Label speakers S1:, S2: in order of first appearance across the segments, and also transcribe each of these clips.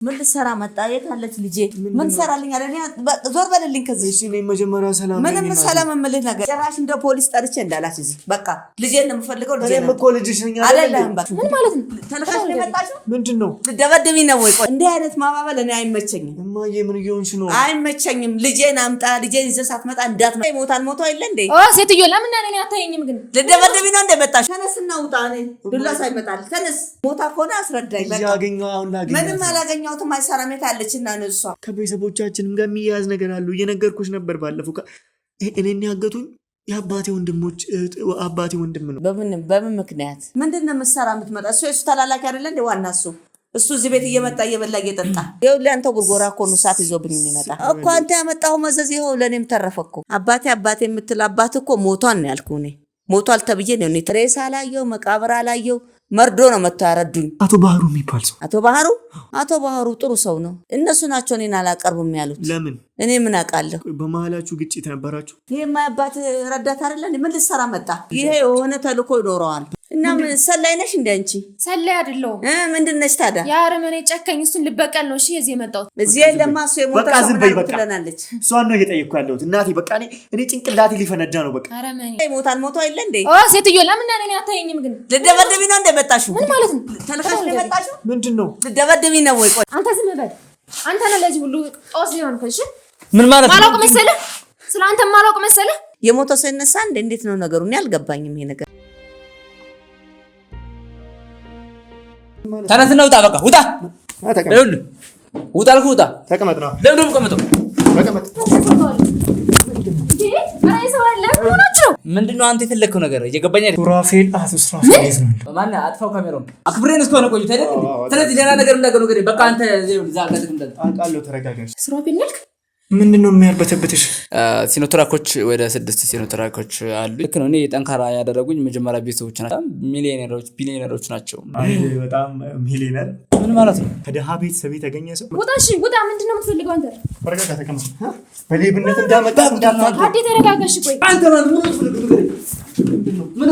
S1: ምን ልሰራ መጣ? የት አለች ልጄ? ምን ሰራልኝ አለ? ዞር በልልኝ ከዚህ።
S2: እሺ ነኝ መጀመሪያ ሰላም ነኝ።
S1: ምንም ሰላም የምልህ ነገር ጭራሽ እንደ ፖሊስ ጠርቼ እንዳላስይዝ በቃ ልጄን ነው የምፈልገው። ልጄን
S2: እኔም እኮ ልጅሽ ነኝ
S1: አይደለም። በቃ
S3: ምን ማለት ነው?
S1: ተነካሽ የመጣሽው
S2: ምንድነው?
S1: ልደበድብኝ ነው ወይ? እንዲህ አይነት ማባበል እኔ አይመቸኝም።
S2: እማዬ ምን እየሆንሽ ነው?
S1: አይመቸኝም። ልጄን አምጣ። ልጄን ይዘህ ሳትመጣ እንዳትመጣ። ይሞታል ሞቶ አይደል እንዴ?
S3: ሴትዮ ለምን እኔ አታየኝም? ግን
S1: ልደበድብኝ ነው እንደመጣሽ? ተነስና ውጣ። ነኝ ዱላ ሳይመጣል ተነስ። ሞታ ከሆነ አስረዳኝ። በቃ
S2: ያገኘው አሁን ላገኘው ምንም
S1: አላገኘሁትም። አይሰራም አለችና ነሷ
S2: ከቤተሰቦቻችንም ጋር የሚያያዝ ነገር አሉ። እየነገርኩሽ ነበር ባለፈው እኔን ያገቱኝ የአባቴ ወንድሞች አባቴ ወንድም ነው።
S1: በምን ምክንያት ምንድነው መሰራ የምትመጣ? እሱ ተላላኪ አይደለ እንዴ? ዋና እሱ እዚህ ቤት እየመጣ እየበላ እየጠጣ ይኸውልህ፣ አንተ ጉርጎራ እኮ ነው ሰዓት ይዞብኝ የሚመጣ እኮ አንተ ያመጣው መዘዝ ይኸው ለኔም ተረፈኩ። አባቴ የምትል አባት እኮ ሞቷን ነው ያልኩህ እኔ። ሞቷል ተብዬ ነው እኔ ሬሳ አላየው መቃብር አላየው መርዶ ነው መጥቶ ያረዱኝ።
S2: አቶ ባህሩ የሚባል ሰው
S1: አቶ ባህሩ ጥሩ ሰው ነው። እነሱ ናቸው እኔን አላቀርብም ያሉት።
S2: ለምን?
S1: እኔ ምን አውቃለሁ?
S2: በመሀላችሁ ግጭት ነበራችሁ?
S1: ይሄ ማያባት ረዳት አይደለ? ምን ልትሰራ መጣ? ይሄ የሆነ ተልኮ ይኖረዋል። እና ምን ሰላይ ነሽ እንደ አንቺ?
S3: ሰላይ አይደለሁም።
S1: ምንድን ነሽ ታዲያ?
S3: የአረመኔ ጨካኝ እሱን ልበቀል ነው። እሺ የዚህ የመጣሁት
S1: እዚህ ለማሱ የሞተ ትለናለች።
S2: እሷን ነው እየጠየቅኩ ያለሁት እናቴ። በቃ እኔ ጭንቅላቴ ሊፈነዳ ነው። በቃ
S3: አረመኔ
S1: ይሞታል ሞቶ አይደል እንዴ?
S3: ሴትዮ ለምን እኔ አታየኝም? ግን
S1: ልደበድብኝ ነው እንደመጣሽው?
S3: ምን ማለት ነው?
S1: ተልካሽ እንደመጣሽው
S2: ምንድነው?
S1: ልደበድብኝ ነው ወይ? ቆይ
S3: አንተ ዝም በል። አንተ ነህ ለዚህ ሁሉ ጦስ ሊሆን ከሽ
S2: ምን ማለት ነው?
S3: ማላውቅ መሰለህ? ስለ አንተ ማላውቅ መሰለህ?
S1: የሞተ ሰው ይነሳ እንዴ? እንዴት ነው ነገሩ? እኔ አልገባኝም ይሄ ነገር።
S4: ተነስና ውጣ። በቃ ውጣ። ይኸውልህ ውጣ አልኩህ። ውጣ።
S2: ተቀመጥ ነው።
S4: ለምን ተቀመጥ? ምንድነው አንተ የፈለግከው ነገር? እየገባኝ አይደል?
S2: ሱራፌል ነው።
S4: ማን አጥፋው ካሜራውን አክብሬን እስከሆነ ቆይቶ አይደል? ስለዚህ ሌላ ነገር እንዳገሩ ገደ በቃ አንተ እዛ ጋር ተቀምጠህ
S2: አውቃለሁ። ተረጋጋሽ።
S3: ሱራፌል ነክ
S2: ምንድነው የሚያርበተብትሽ?
S4: ሲኖትራኮች ወደ 6 ሲኖትራኮች አሉ። ልክ ነው። እኔ ጠንካራ ያደረጉኝ መጀመሪያ ቤተሰቦች ናቸው። ሚሊዮነሮች ቢሊዮነሮች ናቸው።
S2: በጣም ሚሊዮነር
S4: ምን ማለት ነው?
S2: ከደሃ ቤተሰብ የተገኘ ሰው።
S3: ውጣ። እሺ ውጣ። ምንድነው የምትፈልገው አንተ?
S2: ተረጋጋ። ተቀመጥ። በሌብነት እንዳመጣ
S3: አዲ ተረጋጋሽ። ቆይ
S4: አንተ ማለት ምን ትፈልግ? ምን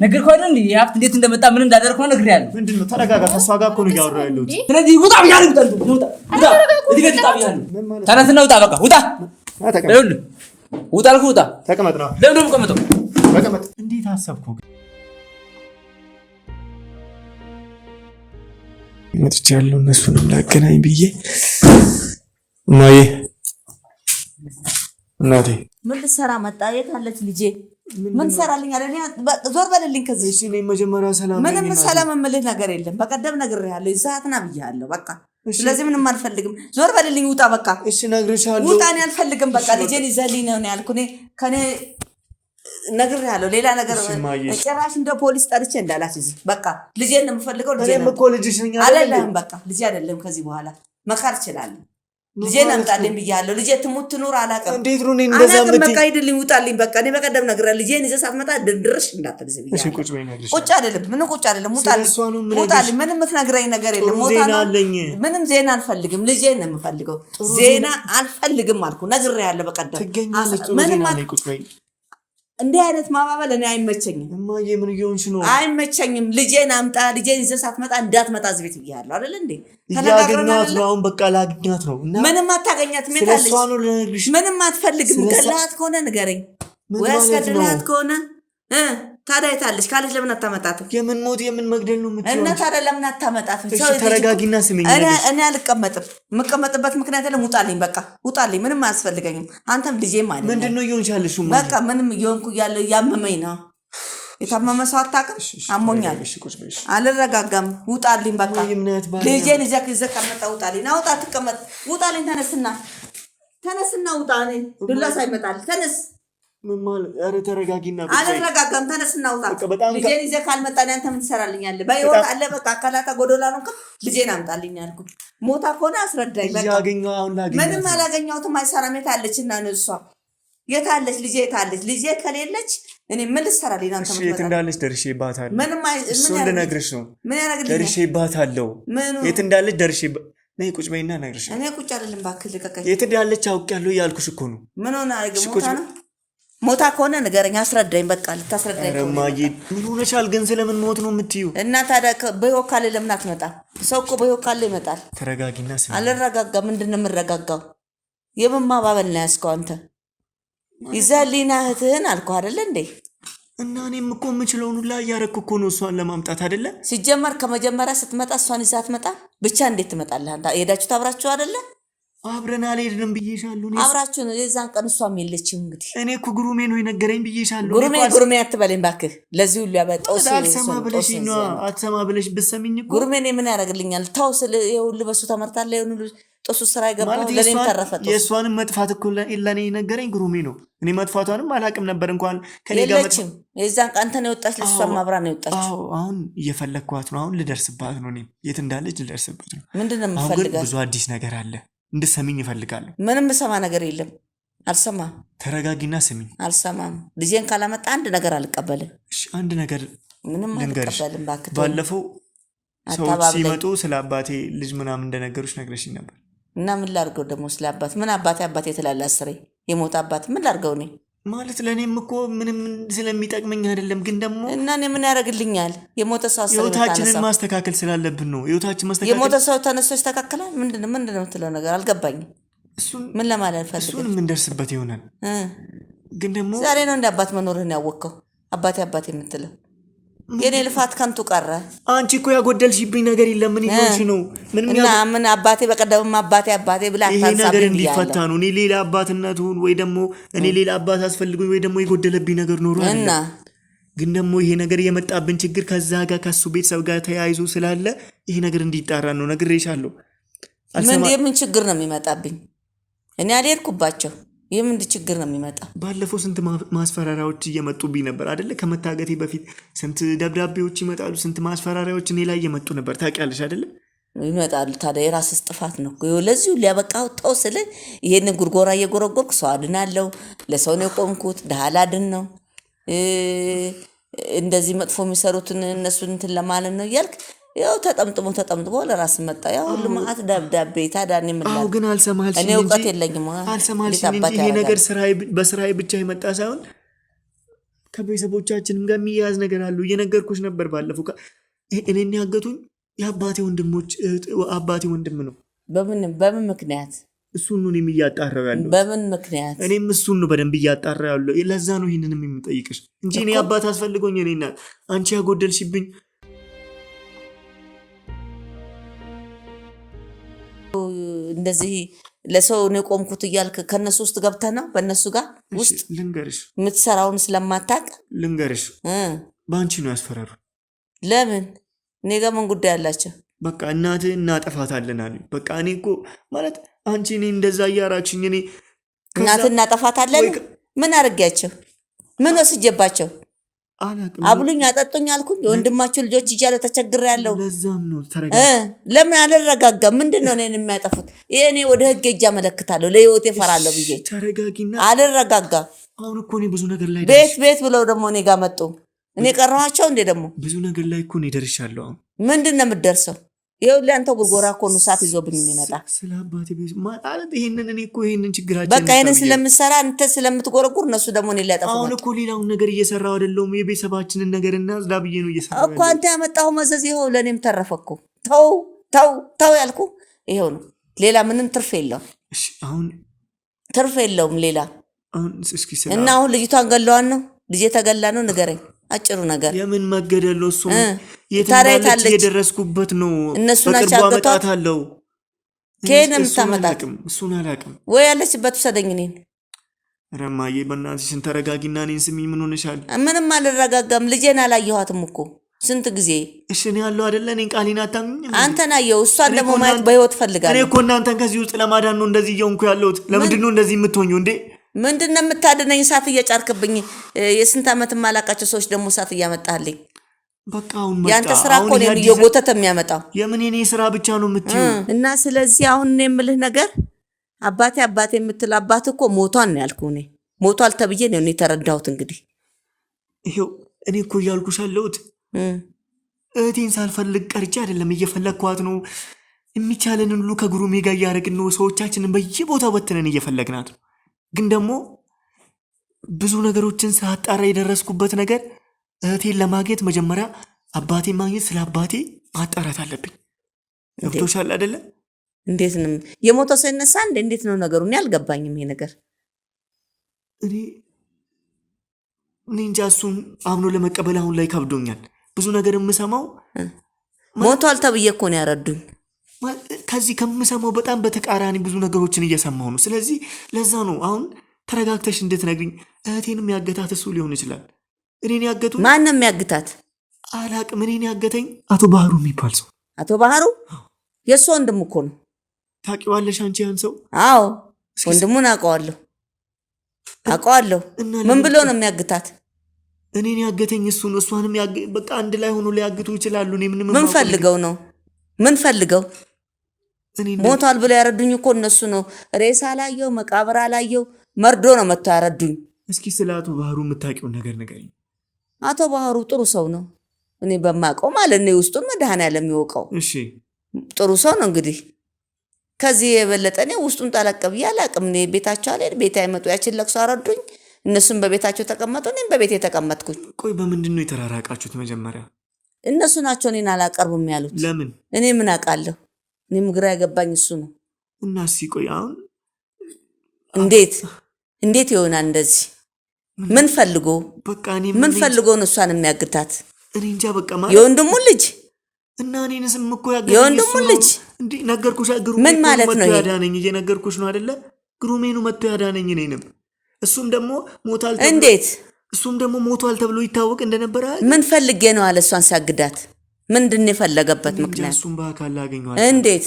S4: ነገር አይደል እንዴ? ሀብት እንዴት እንደመጣ ምን እንዳደረግከው ነግሬሃለሁ።
S2: ምንድነው? ተረጋጋ። ከሷ ጋር እኮ ነው እያወራሁ ያለሁት።
S4: ስለዚህ ውጣ ብያለሁ። ውጣ። እዚህ ጋር ታብያለሁ። ተነስና ውጣ። በቃ ውጣ። ይኸውልህ ውጣ አልኩህ። ውጣ።
S2: ተቀመጥ ነው።
S4: ለምን ነው የምቀመጠው?
S2: ተቀመጥ። እንዴት አሰብኩ? መጥቻለሁ እነሱንም ላገናኝ ብዬ ማዬ እናቴ
S1: ምን ልሰራ መጣ? የት አለች ልጄ? ምን ሰራልኝ አለ? ዞር በልልኝ ከዚህ።
S2: እሺ ነኝ መጀመሪያ ሰላም ነኝ።
S1: ምንም ሰላም የምልህ ነገር የለም። በቀደም ነግሬሃለሁ። ይዛትና ብያለሁ። በቃ ስለዚህ ምንም አልፈልግም። ዞር በልልኝ። ውጣ። በቃ
S2: እሺ ነግሬሻለሁ።
S1: ውጣ። እኔ አልፈልግም። በቃ ልጄን ይዘህልኝ ነው ያልኩህ። ከኔ ነግሬሃለሁ። ሌላ ነገር ጭራሽ እንደ ፖሊስ ጠርቼ እንዳላስይዝ በቃ ልጄን ነው የምፈልገው።
S2: እኔም እኮ ልጅሽ ነኝ
S1: አይደለም? በቃ ልጄ አይደለም። ከዚህ በኋላ መካር እችላለሁ። ልጄን አምጣልኝ ብያለሁ። ልጄ ትሙት ትኑር አላውቅም።
S2: እንዴት ነው እንደዛ
S1: ምት በቃ ሂድልኝ፣ ውጣልኝ። በቃ እኔ በቀደም ነግሬሃለሁ። ልጄን ይዘህ ሳትመጣ ድርሽ እንዳትልዝ ብያለሁ።
S2: እሺ ቁጭ በይ ነግሬሽ።
S1: ቁጭ አይደለም። ምን ቁጭ አይደለም። ውጣልኝ። ምንም የምትነግረኝ ነገር የለም። ምንም ዜና አልፈልግም። ልጄን ነው የምፈልገው። ዜና አልፈልግም አልኩህ። ነግሬሃለሁ በቀደም። ምንም ቁጭ በይ። እንዲህ አይነት ማባበል እኔ አይመቸኝም።
S2: እማዬ ምን እየሆንሽ ነው?
S1: አይመቸኝም። ልጄን አምጣ። ልጄን ይዘህ ሳትመጣ እንዳትመጣ እዚህ ቤት ብያለሁ አይደል እንዴ?
S2: ያገኛት ነው። አሁን በቃ ላገኛት ነው። እና
S1: ምንም አታገኛት። ምንም አትፈልግም። ገላት ከሆነ ንገረኝ፣ ወይ አስገድላት ከሆነ ታዲያ የታለች ካለች ለምን አታመጣትም?
S2: የምን ሞት የምን መግደል ነው የምትለው?
S1: እና ታዲያ ለምን አታመጣትም?
S2: ተረጋጊና ስሚኝ።
S1: እኔ አልቀመጥም። የምቀመጥበት ምክንያት የለም። ውጣልኝ፣ በቃ ውጣልኝ። ምንም አያስፈልገኝም። አንተም ልጄም አይደለም።
S2: ምንድነው እየሆንሽ ያለሽ?
S1: በቃ ምንም እየሆንኩ ያለው ያመመኝ ነው። የታመመ ሰው አታውቅም? አሞኛል። አልረጋጋም። ውጣልኝ፣ በቃ ልጄን ይዘህ ቀመጣ። ውጣልኝ። ናውጣ ትቀመጥ። ውጣልኝ። ተነስና ውጣ። እኔ ዱላ ሳይመጣል ተነስ።
S2: ምን ማለት? ኧረ ተረጋጊና።
S1: አልረጋጋም። ተነስና ውጣ። ልጄን ይዘህ ካልመጣ አንተ ምን ትሰራልኛለህ? በህይወት አለ። በቃ አካላታ ጎዶላ ነው። ልጄን አምጣልኝ አልኩህ። ሞታ ከሆነ አስረዳኝ። በቃ ምንም አላገኘሁትም። አይሰራም። የት አለችና ነው እሷ? የት አለች ልጄ? የት አለች ልጄ? ከሌለች እኔ ምን ልሰራልኝ? አንተ ምን
S2: የት እንዳለች ደርሼባታለሁ።
S1: ምን
S2: ልነግርሽ ነው።
S1: ምን ያደርግልኛል?
S2: ደርሼባታለሁ። የት እንዳለች ነይ ቁጭ በይና እነግርሻለሁ።
S1: እኔ ቁጭ አይደለም እባክህ ልቀቀኝ።
S2: የት እንዳለች አውቄያለሁ እያልኩሽ እኮ ነው።
S1: ምን ሆነ? ሞታ ነው ሞታ ከሆነ ንገረኝ፣ አስረዳኝ። በቃ ልታስረዳኝ ከሆነ
S2: ረማዬ ምን ሆነሻል ግን? ስለምን ሞት ነው የምትዩ?
S1: እና ታዲያ በህይወት ካለ ለምን አትመጣም? ሰው እኮ በህይወት ካለ ይመጣል።
S2: ተረጋጊና ስሚ።
S1: አልረጋጋም። ምንድን ነው የምረጋጋው? የምን ማባበል ነው ያዝከው አንተ? ይዘህልኝ ና እህትህን አልኩህ አይደለ እንዴ?
S2: እና እኔም እኮ የምችለውን ሁላ እያረኩ እኮ ነው እሷን ለማምጣት አይደለ?
S1: ሲጀመር ከመጀመሪያ ስትመጣ እሷን ይዘህ አትመጣም? ብቻ እንዴት ትመጣለህ አንተ? ሄዳችሁ ታብራችሁ አይደለ?
S2: አብረን አልሄድንም ብዬሻለሁ።
S1: አብራችሁ ነው። የዛን ቀን እሷም የለችም። እንግዲህ
S2: እኔ እኮ ጉሩሜ ነው የነገረኝ ብዬሻለሁ።
S1: ጉሩሜ አትበለኝ እባክህ። ለዚህ ሁሉ ያበጣው
S2: አልሰማ ብለሽ ነው። አትሰማ ብለሽ ብትሰሚኝ እኮ
S1: ጉሩሜ ምን ያደርግልኛል? ታው ስለ ይሁሉ በሱ ተመርታለህ። ይሁሉ ጦሱ ስራ ይገባው ለኔም ተረፈጠው።
S2: የእሷንም መጥፋት እኮ ለኔ ነገረኝ ጉሩሜ ነው። እኔ መጥፋቷንም አላቅም ነበር እንኳን ከኔ ጋር
S1: የለችም። የዛን ቀን አንተ ነው የወጣች፣ ለሷም አብራ ነው የወጣች።
S2: አሁን እየፈለግኳት ነው። አሁን ልደርስባት ነው። እኔም የት እንዳለች ልደርስበት ነው።
S1: ምንድነው
S2: አሁን
S1: የምፈልጋት?
S2: ብዙ አዲስ ነገር አለ እንድሰሚኝ ይፈልጋለሁ።
S1: ምንም ሰማ ነገር የለም። አልሰማም።
S2: ተረጋጊና ስሚኝ።
S1: አልሰማም። ልጄን ካላመጣ አንድ ነገር አልቀበልም።
S2: እሺ አንድ ነገር
S1: ምንም አልቀበልም። ባክቶ
S2: ባለፈው ሰዎች ሲመጡ ስለ አባቴ ልጅ ምናምን እንደነገሩሽ ነግረሽኝ ነበር።
S1: እና ምን ላድርገው ደግሞ ስለ አባት? ምን አባቴ ትላለ? አስሬ የሞተ አባት ምን ላድርገው? እኔ
S2: ማለት ለእኔም እኮ ምንም ስለሚጠቅመኝ አይደለም፣ ግን ደግሞ
S1: እና እኔ ምን ያደርግልኛል? የሞተ ሰው
S2: ህይወታችንን ማስተካከል ስላለብን ነው። ህይወታችን ማስተካከል
S1: የሞተ ሰው ተነስቶ ይስተካከላል? ምንድን ነው የምትለው ነገር አልገባኝም። ምን ለማለት ፈልገህ?
S2: እሱን የምንደርስበት ይሆናል። ግን ደግሞ
S1: ዛሬ ነው እንደ አባት መኖርህን ያወቅከው። አባቴ የምትለው የኔ ልፋት ከንቱ ቀረ።
S2: አንቺ እኮ ያጎደልሽብኝ ነገር የለም። ምን ይሆንሽ ነው?
S1: እና ምን አባቴ በቀደምም አባቴ ብላ
S2: ይሄ ነገር እንዲፈታ ነው። እኔ ሌላ አባትነቱን ወይ ደግሞ እኔ ሌላ አባት አስፈልጉኝ ወይ ደግሞ የጎደለብኝ ነገር ኖሮ
S1: እና
S2: ግን ደግሞ ይሄ ነገር የመጣብን ችግር ከዛ ጋር ከሱ ቤተሰብ ጋር ተያይዞ ስላለ ይሄ ነገር እንዲጣራ ነው። ነግሬሻለሁ።
S1: የምን ችግር ነው የሚመጣብኝ? እኔ አልሄድኩባቸው። የምን ችግር ነው የሚመጣ?
S2: ባለፈው ስንት ማስፈራሪያዎች እየመጡብኝ ነበር አይደለ? ከመታገቴ በፊት ስንት ደብዳቤዎች ይመጣሉ፣ ስንት ማስፈራሪያዎች እኔ ላይ እየመጡ ነበር። ታውቂያለሽ አይደለ?
S1: ይመጣሉ። ታዲያ የራስህ ጥፋት ነው። ለዚሁ ሊያበቃው ተው ስለ ይሄንን ጉርጎራ እየጎረጎርኩ ሰው አድናለሁ። ለሰው ነው የቆምኩት። ድሃ ላድን ነው እንደዚህ መጥፎ የሚሰሩትን እነሱን እንትን ለማለት ነው እያልክ ያው ተጠምጥሞ ለራስ መጣ። ያው ሁሉ ማአት ደብዳቤ ታዲያ እኔ ምን ላድርግ?
S2: ግን አልሰማልሽኝ እንጂ
S1: እኔ እውቀት የለኝም።
S2: አልሰማልሽኝ እንጂ ይሄ ነገር በስራዬ ብቻ የመጣ ሳይሆን ከቤተሰቦቻችንም ጋር የሚያያዝ ነገር አለው። እየነገርኩሽ ነበር ባለፈው። እኔን ያገቱኝ የአባቴ ወንድሞች አባቴ ወንድም ነው።
S1: በምን ምክንያት?
S2: እሱን ነው እኔም እያጣራሁ ያለው።
S1: በምን ምክንያት?
S2: እኔም እሱን ነው በደንብ እያጣራሁ ያለው። ለዛ ነው ይህንንም የምጠይቅሽ እንጂ እኔ አባት አስፈልጎኝ እኔ እናት አንቺ ያጎደልሽብኝ
S1: እንደዚህ ለሰው ነው የቆምኩት እያልክ ከነሱ ውስጥ ገብተህ ነው በእነሱ ጋር ውስጥ
S2: ልንገርሽ
S1: የምትሰራውን ስለማታውቅ
S2: ልንገርሽ በአንቺ ነው ያስፈራሩ።
S1: ለምን? እኔ ጋር ምን ጉዳይ አላቸው?
S2: በቃ እናትህ እናጠፋታለን አሉ። በቃ እኔ እኮ ማለት አንቺ እኔ እንደዛ እያራችኝ እኔ
S1: እናትህ እናጠፋታለን? ምን አድርጊያቸው? ምን ወስጄባቸው? አብሉኝ አጠጡኝ አልኩኝ። የወንድማቸው ልጆች እያለ ተቸግሬ ያለው
S2: ለዛም ነው።
S1: ለምን አልረጋጋም? ምንድን ነው እኔን የሚያጠፉት? እኔ ወደ ህግ እጅ አመለክታለሁ። ለህይወት እፈራለሁ ብዬ
S2: ተረጋጊና።
S1: አልረጋጋም።
S2: አሁን እኮ እኔ ብዙ ነገር ላይ
S1: ቤት ብለው ደግሞ እኔ ጋር መጡ። እኔ ቀረኋቸው እንዴ? ደግሞ
S2: ብዙ ነገር ላይ እኮ እኔ ደርሻለሁ። አሁን
S1: ምንድን ነው የምትደርሰው? ይኸውልህ አንተ ጉርጎራ እኮ ነው እሳት ይዞብኝ የሚመጣ
S2: ስለ አባቴ ቤት ማለት ይሄንን እኔ እኮ ይሄንን ችግራችን
S1: በቃ ይሄንን ስለምሰራ አንተ ስለምትጎረጉር እነሱ ደግሞ እኔ ሊያጠፉ
S2: አሁን እኮ ሌላውን ነገር እየሰራው አይደለም። የቤተሰባችንን ነገር እና ዝዳብዬ ነው እየሰራው
S1: እኮ አንተ ያመጣው መዘዝ ይኸው ለኔም ተረፈኩ። ተው ያልኩ ይኸው ነው። ሌላ ምንም ትርፍ የለውም።
S2: እሺ አሁን
S1: ትርፍ የለውም ሌላ።
S2: አሁን እስኪ
S1: እና አሁን ልጅቷን ገለዋን ነው ልጄ ተገላ ነው ንገረኝ። አጭሩ ነገር
S2: የምን መገደል ነው? እሱ የታረታለች የደረስኩበት ነው።
S1: እነሱ ናቸው አገቷታለው። ከነም ታመጣጥ
S2: እሱን አላውቅም
S1: ወይ ያለችበት ሰደኝ ነኝ።
S2: ረማዬ በእናትሽ ተረጋጊና እኔን ስሚኝ። ምን ሆነሻል?
S1: ምንም አልረጋጋም። ልጄን አላየኋትም እኮ ስንት ጊዜ።
S2: እሺ እኔ ያለው አይደለ? እኔን ቃሌን አታምኚኝ?
S1: አንተን አየሁ። እሷን ደግሞ ማየት በህይወት ፈልጋለሁ።
S2: እኔ እኮ እናንተን ከዚህ ውስጥ ለማዳን ነው እንደዚህ እየሆንኩ ያለሁት። ለምንድን ነው እንደዚህ የምትሆኚው እንዴ?
S1: ምንድን ነው የምታድነኝ? እሳት እየጫርክብኝ። የስንት ዓመት የማላቃቸው ሰዎች ደግሞ እሳት እያመጣልኝ።
S2: በቃ አሁን መጣ።
S1: ያንተ ስራ እኮ ነው እየጎተተ የሚያመጣው።
S2: የምን የኔ ስራ ብቻ ነው የምትይው?
S1: እና ስለዚህ አሁን እኔ የምልህ ነገር አባቴ የምትል አባት እኮ ሞቷል ነው ያልኩህ። እኔ ሞቷል ተብዬ ነው እኔ የተረዳሁት። እንግዲህ
S2: ይሄው እኔ እኮ እያልኩሽ ያለሁት እህቴን ሳልፈልግ ቀርቼ አይደለም፣ እየፈለግኳት ነው። የሚቻለንን ሁሉ ከጉሩሜ ጋር እያደረግን ነው። ሰዎቻችንን በየቦታው በትነን እየፈለግናት ነው። ግን ደግሞ ብዙ ነገሮችን ሳጣራ የደረስኩበት ነገር እህቴን ለማግኘት መጀመሪያ አባቴን ማግኘት ስለ አባቴ ማጣራት አለብኝ። ገብቶሻል አይደለ?
S1: እንዴት ነው የሞተው ሰው ይነሳ እንዴት ነው ነገሩ? እኔ አልገባኝም ይሄ ነገር።
S2: እኔ እንጃ እሱን አምኖ ለመቀበል አሁን ላይ ከብዶኛል። ብዙ ነገር የምሰማው
S1: ሞቷል ተብዬ እኮ ነው ያረዱኝ።
S2: ከዚህ ከምሰማው በጣም በተቃራኒ ብዙ ነገሮችን እየሰማሁ ነው። ስለዚህ ለዛ ነው አሁን ተረጋግተሽ እንድትነግሪኝ። እህቴንም ያገታት እሱ ሊሆን ይችላል። እኔን ያገቱ
S1: ማንም ያግታት
S2: አላቅም። እኔን ያገተኝ አቶ ባህሩ የሚባል ሰው።
S1: አቶ ባህሩ የእሱ ወንድም እኮ ነው።
S2: ታውቂዋለሽ አንቺ ያን ሰው?
S1: አዎ ወንድሙን አውቀዋለሁ። ምን ብሎ ነው የሚያግታት?
S2: እኔን ያገተኝ እሱ ነው። እሷንም በቃ አንድ ላይ ሆኖ ሊያግቱ ይችላሉ። እኔ
S1: ምን ፈልገው ነው? ምን ፈልገው? ሞቷል ብሎ ያረዱኝ እኮ እነሱ ነው። ሬሳ አላየው፣ መቃብር አላየው፣ መርዶ ነው መጥቶ ያረዱኝ።
S2: እስኪ ስለ አቶ ባህሩ የምታውቂውን ነገር ንገሪኝ።
S1: አቶ ባህሩ ጥሩ ሰው ነው። እኔ በማውቀው ማለት ነው። ውስጡን መድኃኔዓለም የሚወቀው
S2: እሺ፣
S1: ጥሩ ሰው ነው። እንግዲህ ከዚህ የበለጠ እኔ ውስጡን ጠለቅ ብዬ አላውቅም። እኔ ቤታቸው አልሄድ፣ ቤት አይመጡ። ያችን ለቅሶ አረዱኝ። እነሱም በቤታቸው ተቀመጡ፣ እኔም በቤቴ ተቀመጥኩኝ።
S2: ቆይ በምንድን ነው የተራራቃችሁት? መጀመሪያ
S1: እነሱ ናቸው እኔን አላቀርቡም ያሉት።
S2: ለምን?
S1: እኔ ምን አውቃለሁ? እኔም ግራ ያገባኝ እሱ ነው።
S2: እና እስኪ ቆይ አሁን
S1: እንዴት ይሆናል እንደዚህ? ምን ፈልጎ ነው እሷን የሚያግታት?
S2: እኔ እንጃ። በቃ ማለት
S1: የወንድሙን ልጅ
S2: እና እኔንስም እኮ ያገኘኝ
S1: የወንድሙን ልጅ
S2: እንዴ ነገርኩሽ።
S1: ምን ማለት ነው?
S2: ያዳነኝ እየነገርኩሽ ነው አይደለ? ግሩሜኑ መጥቶ ያዳነኝ እኔንም። እሱም ደግሞ ሞታል።
S1: እንዴት?
S2: እሱም ደግሞ ሞቷል ተብሎ ይታወቅ እንደነበረ
S1: ምን ፈልጌ ነው አለ እሷን ሲያግዳት? ምንድን የፈለገበት ምክንያት?
S2: እሱም በአካል ላገኘው
S1: እንዴት?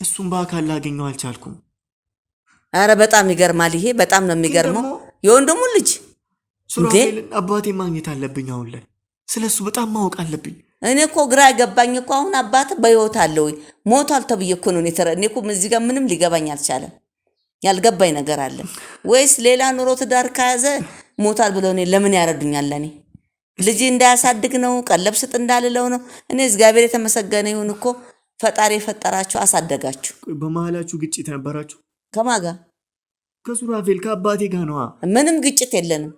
S2: እሱም በአካል ላገኘው አልቻልኩም።
S1: አረ በጣም ይገርማል። ይሄ በጣም ነው የሚገርመው። የወንድሙን ልጅ
S2: ሱራፌልን አባቴ ማግኘት አለብኝ። አሁን ላይ ስለሱ በጣም ማወቅ አለብኝ።
S1: እኔ እኮ ግራ ያገባኝ እኮ አሁን አባት በህይወት አለ ወይ ሞቷል ተብዬ እኮ ነው። እኔ እኮ እዚህ ጋር ምንም ሊገባኝ አልቻለም። ያልገባኝ ነገር አለ ወይስ ሌላ ኑሮ ትዳር ከያዘ ሞታል ብለው እኔ ለምን ያረዱኛል? ለኔ ልጅ እንዳያሳድግ ነው? ቀለብ ስጥ እንዳልለው ነው? እኔ እግዚአብሔር የተመሰገነ ይሁን እኮ ፈጣሪ የፈጠራችሁ አሳደጋችሁ።
S2: በመሀላችሁ ግጭት ነበራችሁ?
S1: ከማን ጋር?
S2: ከሱራፌል ከአባቴ ጋር ነዋ።
S1: ምንም ግጭት የለንም።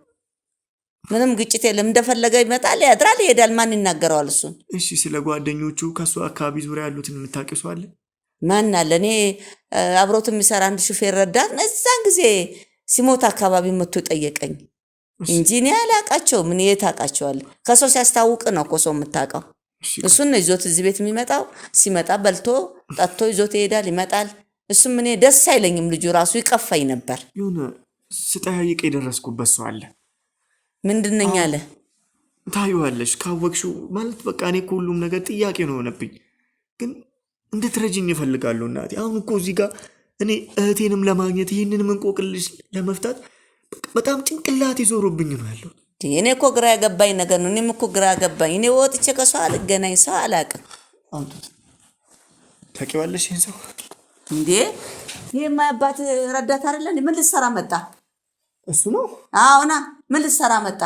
S1: እንደፈለገ ይመጣል፣ ያድራል፣ ይሄዳል። ማን ይናገረዋል እሱን?
S2: እሺ ስለ ጓደኞቹ ከሱ አካባቢ ዙሪያ ያሉትን የምታውቂው ሰው አለ?
S1: ማን አለ? እኔ አብሮት የሚሰራ አንድ ሹፌር ረዳት እዛን ጊዜ ሲሞት አካባቢ መጥቶ ጠየቀኝ እንጂ እኔ አላውቃቸውም። ምን የት አውቃቸዋለሁ? ከሰው ሲያስታውቅ ነው እኮ ሰው የምታውቀው። እሱን ነው ይዞት እዚህ ቤት የሚመጣው። ሲመጣ በልቶ ጠጥቶ ይዞት ይሄዳል፣ ይመጣል። እሱም እኔ ደስ አይለኝም። ልጁ ራሱ ይቀፋኝ ነበር።
S2: የሆነ ስጠያይቅ የደረስኩበት ሰው አለ።
S1: ምንድን ነኝ አለ?
S2: ታዩዋለሽ ካወቅሽው ማለት በቃ እኔ ሁሉም ነገር ጥያቄ ነው ሆነብኝ። ግን እንድትረጅኝ እፈልጋለሁ እናቴ። አሁን እኮ እዚህ ጋር እኔ እህቴንም ለማግኘት ይህንንም እንቆቅልሽ ለመፍታት በጣም ጭንቅላት ይዞሩብኝ ነው ያለው።
S1: እኔ እኮ ግራ ያገባኝ ነገር ነው። እኔም እኮ ግራ ያገባኝ። እኔ ወጥቼ ከሰው አልገናኝ፣ ሰው አላውቅም።
S2: ታውቂዋለሽ ይህን ሰው
S1: እንዴ? ይሄማ አባት ረዳት አይደለ? ምን ልትሰራ መጣ?
S2: እሱ ነው?
S1: አዎና። ምን ልትሰራ መጣ?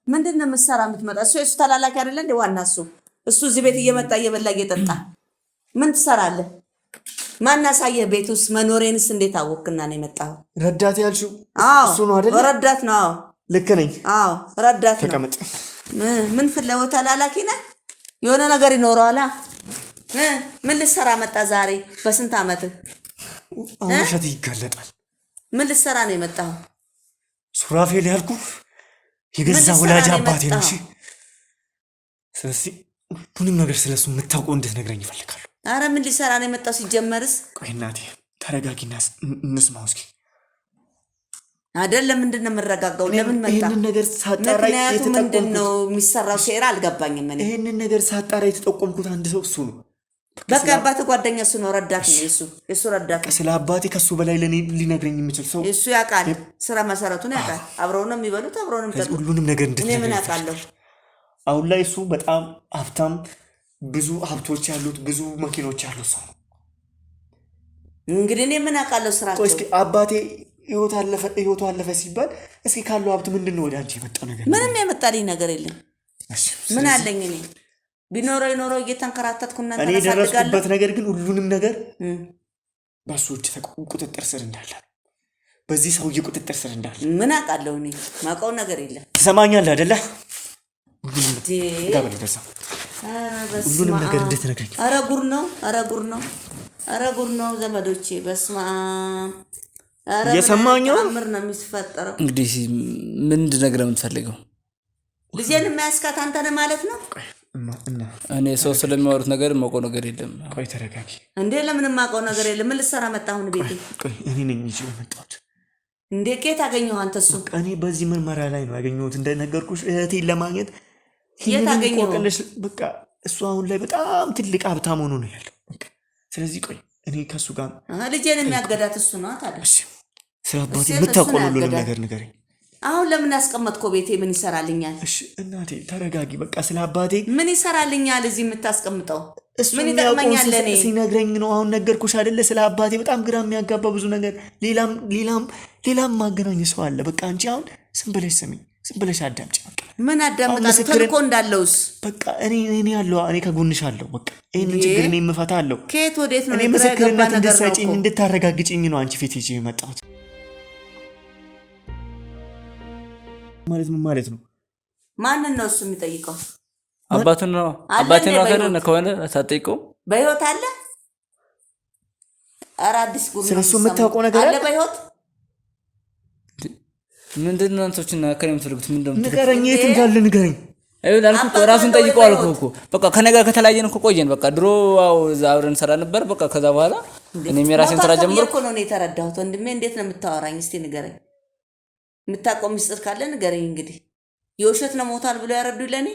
S1: ምንድን ነው የምትሰራ የምትመጣ? እሱ የእሱ ተላላኪ አይደለ እንዴ? ዋና እሱ እዚህ ቤት እየመጣ እየበላ እየጠጣ ምን ትሰራለህ? ማን አሳየህ? ቤት ውስጥ መኖሬንስ እንዴት አወቅና ነው የመጣኸው?
S2: ረዳት ያልሽው እሱ ነው አይደለ?
S1: ረዳት ነው። አዎ
S2: ልክ ነኝ።
S1: አዎ ረዳት ነው።
S2: ተቀመጥ።
S1: ምን ፍለወት ተላላኪ ነህ? የሆነ ነገር ይኖረዋል። ምን ልትሰራ መጣ ዛሬ? በስንት ዓመትህ?
S2: አሁን ውሸት ይጋለጣል።
S1: ምን ልትሰራ ነው የመጣኸው?
S2: ሱራፌል ያልኩ የገዛ ወላጅ አባቴ ነው። እሺ፣ ስለዚህ ሁሉንም ነገር ስለሱ የምታውቀው እንድትነግረኝ ይፈልጋሉ።
S1: አረ ምን ሊሰራ ነው የመጣው? ሲጀመርስ
S2: ቆይ እናቴ ተረጋጊና እንስማው እስኪ።
S1: አይደለም ምንድን ነው የምረጋጋው? ለምን መጣ?
S2: ይሄንን ነገር ሳጣራ
S1: ምንድን ነው የሚሰራው ሴራ? አልገባኝም። እኔ
S2: ይሄንን ነገር ሳጣራ የተጠቆምኩት አንድ ሰው እሱ ነው።
S1: በቃ አባቴ ጓደኛ እሱ ነው። ረዳት ነው የሱ ረዳት።
S2: ስለ አባቴ ከሱ በላይ ለኔ ሊነግረኝ የሚችል ሰው
S1: እሱ ያውቃል። ስራ መሰረቱን ያውቃል። አብረው ነው የሚበሉት፣ አብረው ነው የሚጠጡት።
S2: ሁሉንም ነገር
S1: እኔ ምን አውቃለሁ?
S2: አሁን ላይ እሱ በጣም ሀብታም፣ ብዙ ሀብቶች ያሉት፣ ብዙ መኪኖች ያሉት ሰው ነው።
S1: እንግዲህ እኔ ምን አውቃለሁ ስራቸው።
S2: እስኪ አባቴ ህይወቱ አለፈ ሲባል እስኪ ካለው ሀብት ምንድን ነው ወደ አንቺ የመጣው ነገር?
S1: ምንም የመጣልኝ ነገር የለም። ምን አለኝ እኔ? ቢኖረው እየተንከራተትኩ እናንተ
S2: እኔ የደረስኩበት ነገር ግን ሁሉንም ነገር በሱ እጅ ቁጥጥር ስር እንዳለ በዚህ ሰውዬ ቁጥጥር ስር እንዳለ
S1: ምን አውቃለሁ እኔ ማውቀው ነገር የለም።
S2: ትሰማኛለህ አይደለ?
S1: ሁሉንም
S2: ነገር እንድትነግረኝ።
S1: ኧረ ጉር ነው፣ ኧረ ጉር ነው፣ ኧረ ጉር ነው ዘመዶቼ። በስመ አብ
S2: እየሰማኝ ነው።
S1: ምር ነው የሚፈጠረው።
S4: እንግዲህ ምን እንድነግርህ የምትፈልገው?
S1: ልጄን የሚያስካት አንተ ነህ ማለት ነው?
S4: እኔ ሰው ስለሚያወሩት ነገር የማውቀው ነገር የለም።
S2: ቆይ ተረጋጊ
S1: እንዴ። ለምን የማውቀው ነገር የለም? ምን ልትሰራ መጣህ አሁን ቤቴ?
S2: ቆይ እኔ ነኝ እንጂ የመጣሁት።
S1: እንዴ ከየት አገኘኸው አንተ? እሱ
S2: እኔ በዚህ ምርመራ ላይ ነው ያገኘሁት። እንደነገርኩሽ እህቴን ለማግኘት
S1: የት አገኘኸው?
S2: በቃ እሱ አሁን ላይ በጣም ትልቅ ሀብታም ሆኖ ነው ያለው። ስለዚህ ቆይ እኔ ከሱ ጋር
S1: ልጄን የሚያገዳት እሱ ነው ታዲያ።
S2: ስለ አባቴ የምታውቀው ሁሉንም ነገር ንገረኝ።
S1: አሁን ለምን ያስቀመጥከው ቤቴ? ምን ይሰራልኛል?
S2: እሺ እናቴ ተረጋጊ። በቃ ስለ አባቴ
S1: ምን ይሰራልኛል እዚህ የምታስቀምጠው?
S2: ምን ይጠቅመኛል? ለኔ ሲነግረኝ ነው። አሁን ነገርኩሽ አይደለ? ስለ አባቴ በጣም ግራ የሚያጋባ ብዙ ነገር፣ ሌላም ማገናኝ ሰው አለ። በቃ አንቺ አሁን ዝም ብለሽ ስሚ፣ ዝም ብለሽ አዳምጪ። በቃ
S1: ምን አዳምጣለሁ? ተልኮ እንዳለውስ
S2: በቃ እኔ ያለው እኔ ከጎንሽ አለው። በቃ ይሄንን ችግር እኔ የምፈታለሁ።
S1: ከየት ወዴት ነው?
S2: እኔ ምስክርነት እንድትሰጪኝ እንድታረጋግጪኝ ነው አንቺ ፊት ይዤ የመጣሁት። ማለት ምን ማለት ነው?
S1: ማንን ነው እሱ የሚጠይቀው?
S4: አባቱን ነው። አባቴን ነው ከሆነ ከሆነ ሳትጠይቀው
S1: በህይወት አለ? ኧረ አዲስ ጉድ ነው።
S2: ስለሱ የምታውቀው ነገር
S1: አለ በህይወት?
S4: ምንድን ነው አንተዎችና ከኔ የምትፈልጉት? ምንድን ነው?
S2: ንገረኝ፣ የት እንዳለ ንገረኝ።
S4: ላልኩ ራሱን ጠይቀው አልኩህ እኮ። በቃ ከነገር ከተለያየን እኮ ቆየን። በቃ ድሮ አብረን እንሰራ ነበር። በቃ ከዛ በኋላ እኔም የራሴን ስራ ጀመርኩ
S1: እኮ ነው የተረዳሁት። ወንድሜ እንዴት ነው የምታወራኝ? እስቲ ንገረኝ። የምታውቀው ሚስጥር ካለ ንገረኝ። እንግዲህ የውሸት ነው ሞታል ብሎ ያረዱኝ ለኔ?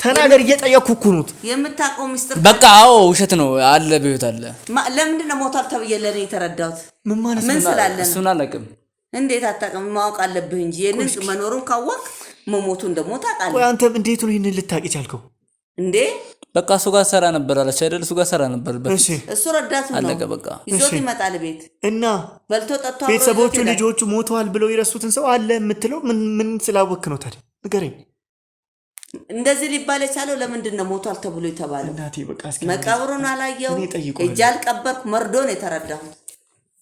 S2: ተናገር፣ እየጠየቅኩ እኮ ነው።
S1: የምታውቀው ሚስጥር
S4: በቃ አዎ ውሸት ነው አለ፣ በህይወት አለ።
S1: ለምንድን ነው ሞታል ተብዬ ለኔ የተረዳሁት?
S2: ምን ማለት ነው?
S1: ምን ስላለ ነው?
S4: እሱን አላውቅም።
S1: እንዴት አታውቅም? ማወቅ አለብህ እንጂ የንን መኖሩን ካወቅ መሞቱን ደግሞ ታውቃለህ።
S2: ቆይ አንተ እንዴት ነው ይሄንን ልታውቂ ቻልከው እንዴ?
S4: በቃ እሱ ጋር ሰራ ነበር አለች አይደል? እሱ ጋር ሰራ ነበር።
S2: እሺ
S1: እሱ ረዳቱ ነው።
S4: አለቀ በቃ።
S1: ይዞት ይመጣል ቤት
S2: እና
S1: በልቶ ጠጥቶ
S2: ቤተሰቦቹ ልጆቹ ሞተዋል ብለው የረሱትን ሰው አለ የምትለው ምን ስላወክ ነው ታዲያ? ንገረኝ።
S1: እንደዚህ ሊባል የቻለው ለምንድን ነው ሞቷል ተብሎ የተባለው?
S2: እናቴ በቃ እስኪ
S1: መቃብሩን አላየው እጅ አልቀበርኩ መርዶን የተረዳሁት።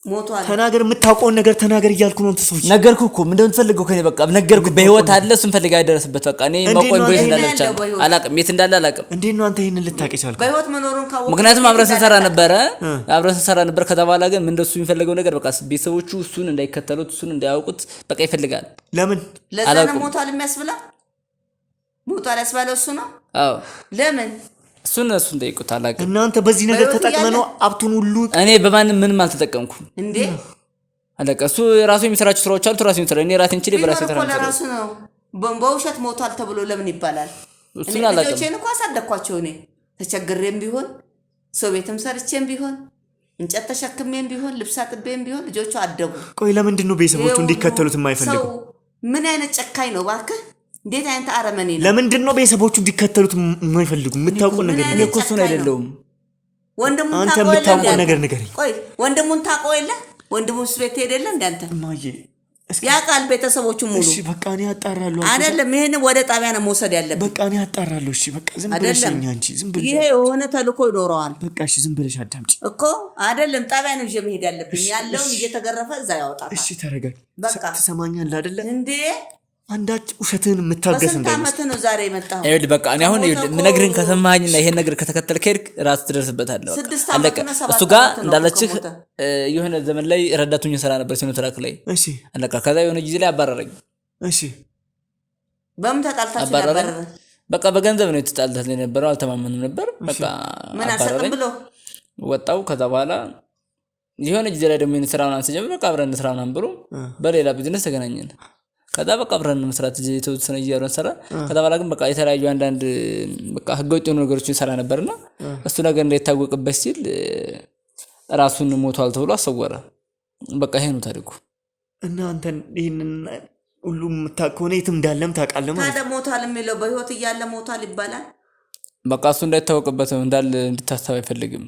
S1: ሞቷል
S2: ተናገር፣ የምታውቀውን ነገር ተናገር እያልኩ ነው። ተሰውች
S4: ነገርኩ እኮ ምን እንደምትፈልገው ከኔ በቃ ነገርኩ። በህይወት አለ እሱን ፈልጋ አይደረስበት። በቃ እኔ ማቆም በህይወት እንዳለ ብቻ አላውቅም፣ የት እንዳለ አላውቅም።
S2: እንዴት ነው አንተ ይሄንን ልታውቂ ቻልከው?
S1: በህይወት መኖሩን ካወቅ
S4: ምክንያቱም አብረን ስንሰራ ነበር። ከዛ በኋላ ግን ምን እንደሱ የሚፈልገው ነገር በቃ ቤተሰቦቹ እሱን እንዳይከተሉት እሱን እንዳያውቁት በቃ ይፈልጋል።
S2: ለምን
S1: ለዛ ነው ሞቷል የሚያስብላ? ሞቷል ያስባለው እሱ ነው።
S4: አዎ
S1: ለምን
S4: እሱን ጠይቁት። አላውቅም።
S2: እናንተ በዚህ ነገር ተጠቅመ ነው አብቱን ሁሉ።
S4: እኔ በማንም ምንም አልተጠቀምኩም
S1: እንዴ።
S4: አለቀ። እሱ የራሱ የሚሰራቸው ስራዎች አሉ። ራሱ የሚሰራ እኔ ራሴን ችሌ በራሴ ተራ ነው።
S1: ራሱ ነው በውሸት ሞቷል ተብሎ ለምን ይባላል?
S4: እሱን አላውቅም።
S1: ልጆቼን እኮ አሳደኳቸው እኔ ተቸግሬም ቢሆን ሰው ቤትም ሰርቼም ቢሆን እንጨት ተሸክሜም ቢሆን ልብስ አጥቤም ቢሆን ልጆቹ አደጉ።
S2: ቆይ ለምንድን ነው ቤተሰቦቹ እንዲከተሉት የማይፈልጉ?
S1: ምን አይነት ጨካኝ ነው እባክህ! እንዴት አይነት አረመኔ ነው!
S2: ለምንድን ነው ቤተሰቦቹ እንዲከተሉት የማይፈልጉ? የምታውቀው ነገር
S4: እኔ እኮ እሱን አይደለሁም።
S1: ወንድሙን
S2: አንተ የምታውቀው ነገር ንገረኝ።
S1: ቆይ ወንድሙን ታውቀው የለ? ወንድሙን ቤት ሄደለ እንዳንተ
S2: እማዬ
S1: ያውቃል ቤተሰቦቹ ሙሉ።
S2: እሺ በቃ እኔ አጣራለሁ።
S1: አይደለም ይሄን ወደ ጣቢያ ነው መውሰድ ያለብህ።
S2: በቃ እኔ አጣራለሁ። እሺ በቃ ዝም ብለሽ አንቺ ዝም ብለሽ
S1: ይሄ የሆነ ተልኮ ይኖረዋል።
S2: በቃ እሺ ዝም ብለሽ አዳምጪ
S1: እኮ አይደለም ጣቢያ ነው ይዤ መሄድ ያለብኝ። ያለውን እየተገረፈ እዛ ያወጣታል።
S2: እሺ ተረጋጊ።
S1: በቃ
S2: ትሰማኛለህ አይደለ
S1: እንዴ?
S2: አንዳች ውሸትህን የምታገስ
S1: እንዳይመስል። ዓመት ነው ዛሬ የመጣው።
S4: ይኸውልህ በቃ እኔ አሁን የምነግርህን ከሰማኸኝና ይሄን ነገር ከተከተልክ ሄድክ ራስህ ትደርስበታለህ። አለቀ። እሱ ጋር እንዳለችህ የሆነ ዘመን ላይ ረዳቱኝ ሰራ ነበር ሲኖትራክ ላይ።
S2: እሺ
S4: አለቀ። ከዛ የሆነ ጊዜ ላይ አባረረኝ።
S2: እሺ
S1: በምን ተጣልታችሁ ነበር?
S4: በቃ በገንዘብ ነው የተጣልተን የነበረው። አልተማመንም ነበር። በቃ
S1: ምን አሰጥም ብሎ
S4: ወጣው። ከዛ በኋላ የሆነ ጊዜ ላይ ደግሞ ስራውን አንስጀምር በቃ አብረን ስራ ምናምን ብሎ በሌላ ቢዝነስ ተገናኘን። ከዛ በቃ አብረን መስራት የተወሰነ እያወራን ሰራ። ከዛ በኋላ ግን በቃ የተለያዩ አንዳንድ በቃ ህገወጥ የሆኑ ነገሮችን ሰራ ነበርና እሱ ነገር እንዳይታወቅበት ሲል ራሱን ሞቷል ተብሎ አሰወረ። በቃ ይሄ ነው ታሪኩ።
S2: እና አንተ ይሄንን ሁሉም ከሆነ የትም እንዳለም ታውቃለህ ማለት
S1: ታዲያ ሞቷል የሚለው በህይወት እያለ ሞቷል ይባላል?
S4: በቃ እሱ እንዳይታወቅበት እንዳለ እንድታስብ አይፈልግም።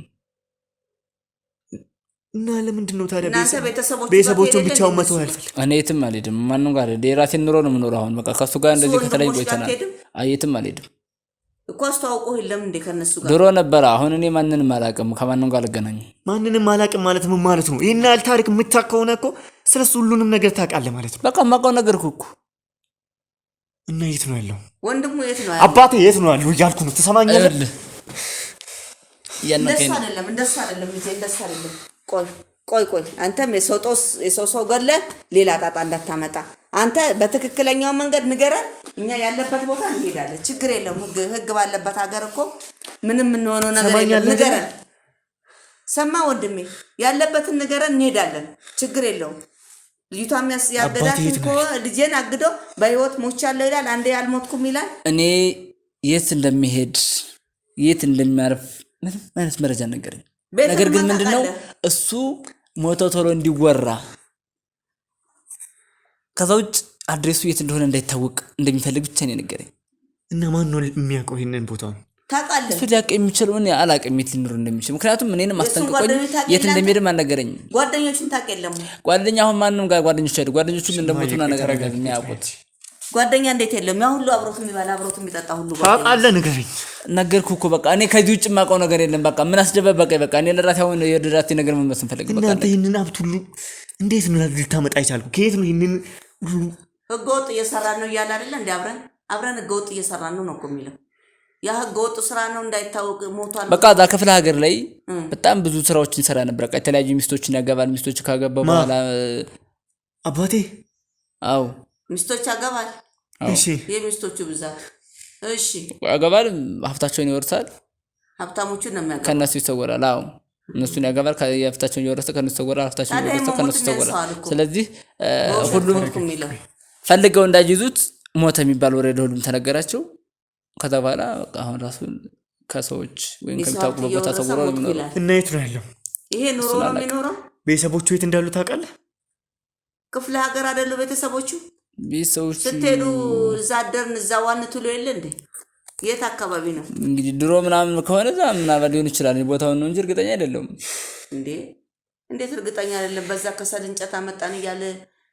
S2: እና ለምንድን ነው ታዲያ
S1: ቤተሰቦቹን
S2: ብቻውን መተው ያልፈልግ?
S4: እኔ የትም አልሄድም። ማንም ጋር የራሴን ኑሮ ነው የምኖረው። አሁን በቃ ከሱ ጋር እንደዚህ ከተለያዩ ቆይተናል። የትም አልሄድም።
S1: እኮ አስተዋውቆ የለም እንዴ ከነሱ ጋር
S4: ድሮ ነበር። አሁን እኔ ማንንም አላውቅም፣ ከማንም ጋር አልገናኝም።
S2: ማንንም አላውቅም ማለት ምን ማለት ነው? ይሄን ያህል ታሪክ የምታውቅ ከሆነ እኮ ስለሱ ሁሉንም ነገር ታውቃለህ ማለት ነው።
S4: በቃ የማውቀው ነገር እኮ
S2: እና የት ነው ያለው
S1: ወንድሙ? የት ነው
S2: አባቴ? የት ነው ያለው እያልኩ ነው። ትሰማኛለህ?
S1: እንደሱ አይደለም ልጄ፣ እንደሱ አይደለም። ቆይ አንተም የሰው ሰው ገለ ሌላ ጣጣ እንዳታመጣ። አንተ በትክክለኛው መንገድ ንገረን፣ እኛ ያለበት ቦታ እንሄዳለን። ችግር የለም። ህግ ባለበት ሀገር እኮ ምንም የምንሆነው ነገር የለም። ንገረን። ሰማ ወንድሜ፣ ያለበትን ንገረን፣ እንሄዳለን። ችግር የለውም። ልጅቷም ያገዳት እኮ ልጄን አግዶ በህይወት ሞቻለሁ ይላል፣ አንዴ አልሞትኩም ይላል።
S4: እኔ የት እንደሚሄድ የት እንደሚያርፍ ምንም አይነት መረጃ ነገረኝ። ነገር ግን ምንድነው እሱ ሞተው ቶሎ እንዲወራ ከዛ ውጭ አድሬሱ የት እንደሆነ እንዳይታወቅ እንደሚፈልግ ብቻ ነው ነገረኝ።
S2: እና ማን ነው የሚያውቀው ይሄንን ቦታውን?
S1: ታውቃለህ?
S4: እሱ ሊያውቅ የሚችለው እኔ አላውቅም የት ሊኖር እንደሚችል። ምክንያቱም እኔንም አስጠንቅቆኝ የት እንደሚሄድም አልነገረኝም።
S1: ጓደኞቹን ታውቅ የለም?
S4: ጓደኛ አሁን ማንም ጋር ጓደኞች አይደል? ጓደኞቹ እንደሞቱና ነገር የሚያውቁት
S1: ጓደኛ እንዴት የለም? ያ ሁሉ አብሮት የሚበላ አብሮት የሚጠጣ ሁሉ
S2: ታውቃለህ? ንገረኝ።
S4: ነገርኩህ እኮ በቃ እኔ ከዚህ ውጭ የማውቀው ነገር የለም። በቃ ምን አስደበበቀኝ? በቃ እኔ ለራሴ አሁን የድራቴ ነገር ምን መስን ፈልግ። በቃ
S2: እናንተ ይሄንን ሀብት ሁሉ እንዴት ነው ልታመጣ ይቻልኩ? ከየት ነው ይሄንን ሁሉ?
S1: ህገወጥ እየሰራን ነው እያለ አይደለ እንዴ? አብረን ህገወጥ እየሰራን ነው እኮ የሚለው። ያ ህገወጥ ስራ ነው እንዳይታወቅ ሞቷል።
S4: በቃ እዛ ክፍለ ሀገር ላይ በጣም ብዙ ስራዎችን ሰራ ነበር። በቃ የተለያዩ ሚስቶችን ያገባል። ሚስቶች ካገባ በኋላ
S2: አባቴ
S4: አዎ
S1: ሚስቶች ያገባል።
S2: እሺ
S1: የሚስቶቹ ብዛት እሺ
S4: ያገባል። ሀብታቸውን ይወርሳል።
S1: ሀብታሞቹን ነው የሚያገባው።
S4: ከነሱ ይሰወራል። አዎ እነሱን ያገባል። ከሀብታቸውን ይወርሳል። ከነሱ ይሰወራል። ሀብታቸውን ይወርሳል። ከነሱ ይሰወራል። ስለዚህ ሁሉም ፈልገው እንዳይዙት ሞተ የሚባል ወሬ ለሁሉም ተነገራቸው። ከዛ በኋላ አሁን ራሱ ከሰዎች ወይም ከሚታወቁበት ቦታ ተሰውሮ ነው የሚኖረው።
S2: እና የት ነው ያለው?
S1: ይሄ ኑሮ ነው የሚኖረው።
S2: ቤተሰቦቹ የት እንዳሉ ታውቃለህ?
S1: ክፍለ ሀገር አይደሉ ቤተሰቦቹ?
S4: ቤተሰቦቹ
S1: ስትሄዱ እዛ አደርን እዛ ዋን ትሉ የለ እንዴ? የት አካባቢ ነው
S4: እንግዲህ? ድሮ ምናምን ከሆነ እዛ ምናምን ሊሆን ይችላል። ቦታውን ነው እንጂ እርግጠኛ አይደለሁም።
S1: እንዴ እንዴት እርግጠኛ አይደለም? በዛ ከሰል እንጨት አመጣን እያለ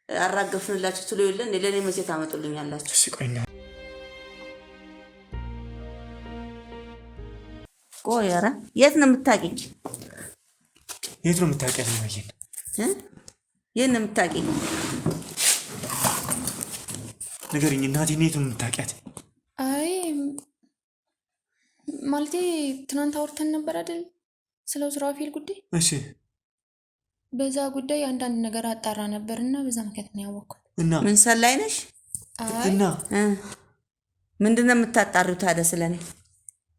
S1: አራገፍንላችሁ ትሉ የለ እንዴ? ለኔ መቼ ታመጡልኛላችሁ?
S2: እሺ ቆይና
S1: ቆይ ኧረ የት ነው የምታውቂኝ?
S2: የት ነው የምታውቂያት? ማየን
S1: የት ነው የምታውቂኝ?
S2: ንገሪኝ እናቴን፣ የት ነው የምታውቂያት?
S3: አይ ማለቴ ትናንት አውርተን ነበር አይደል ስለ ሱራፌል ጉዳይ።
S2: እሺ
S3: በዛ ጉዳይ አንዳንድ ነገር አጣራ ነበርና በዛ ምክንያት ነው ያወቅኩት።
S2: እና
S1: ምን ሰላይ ነሽ?
S2: እና
S1: ምንድነው የምታጣሪው ታዲያ ስለኔ?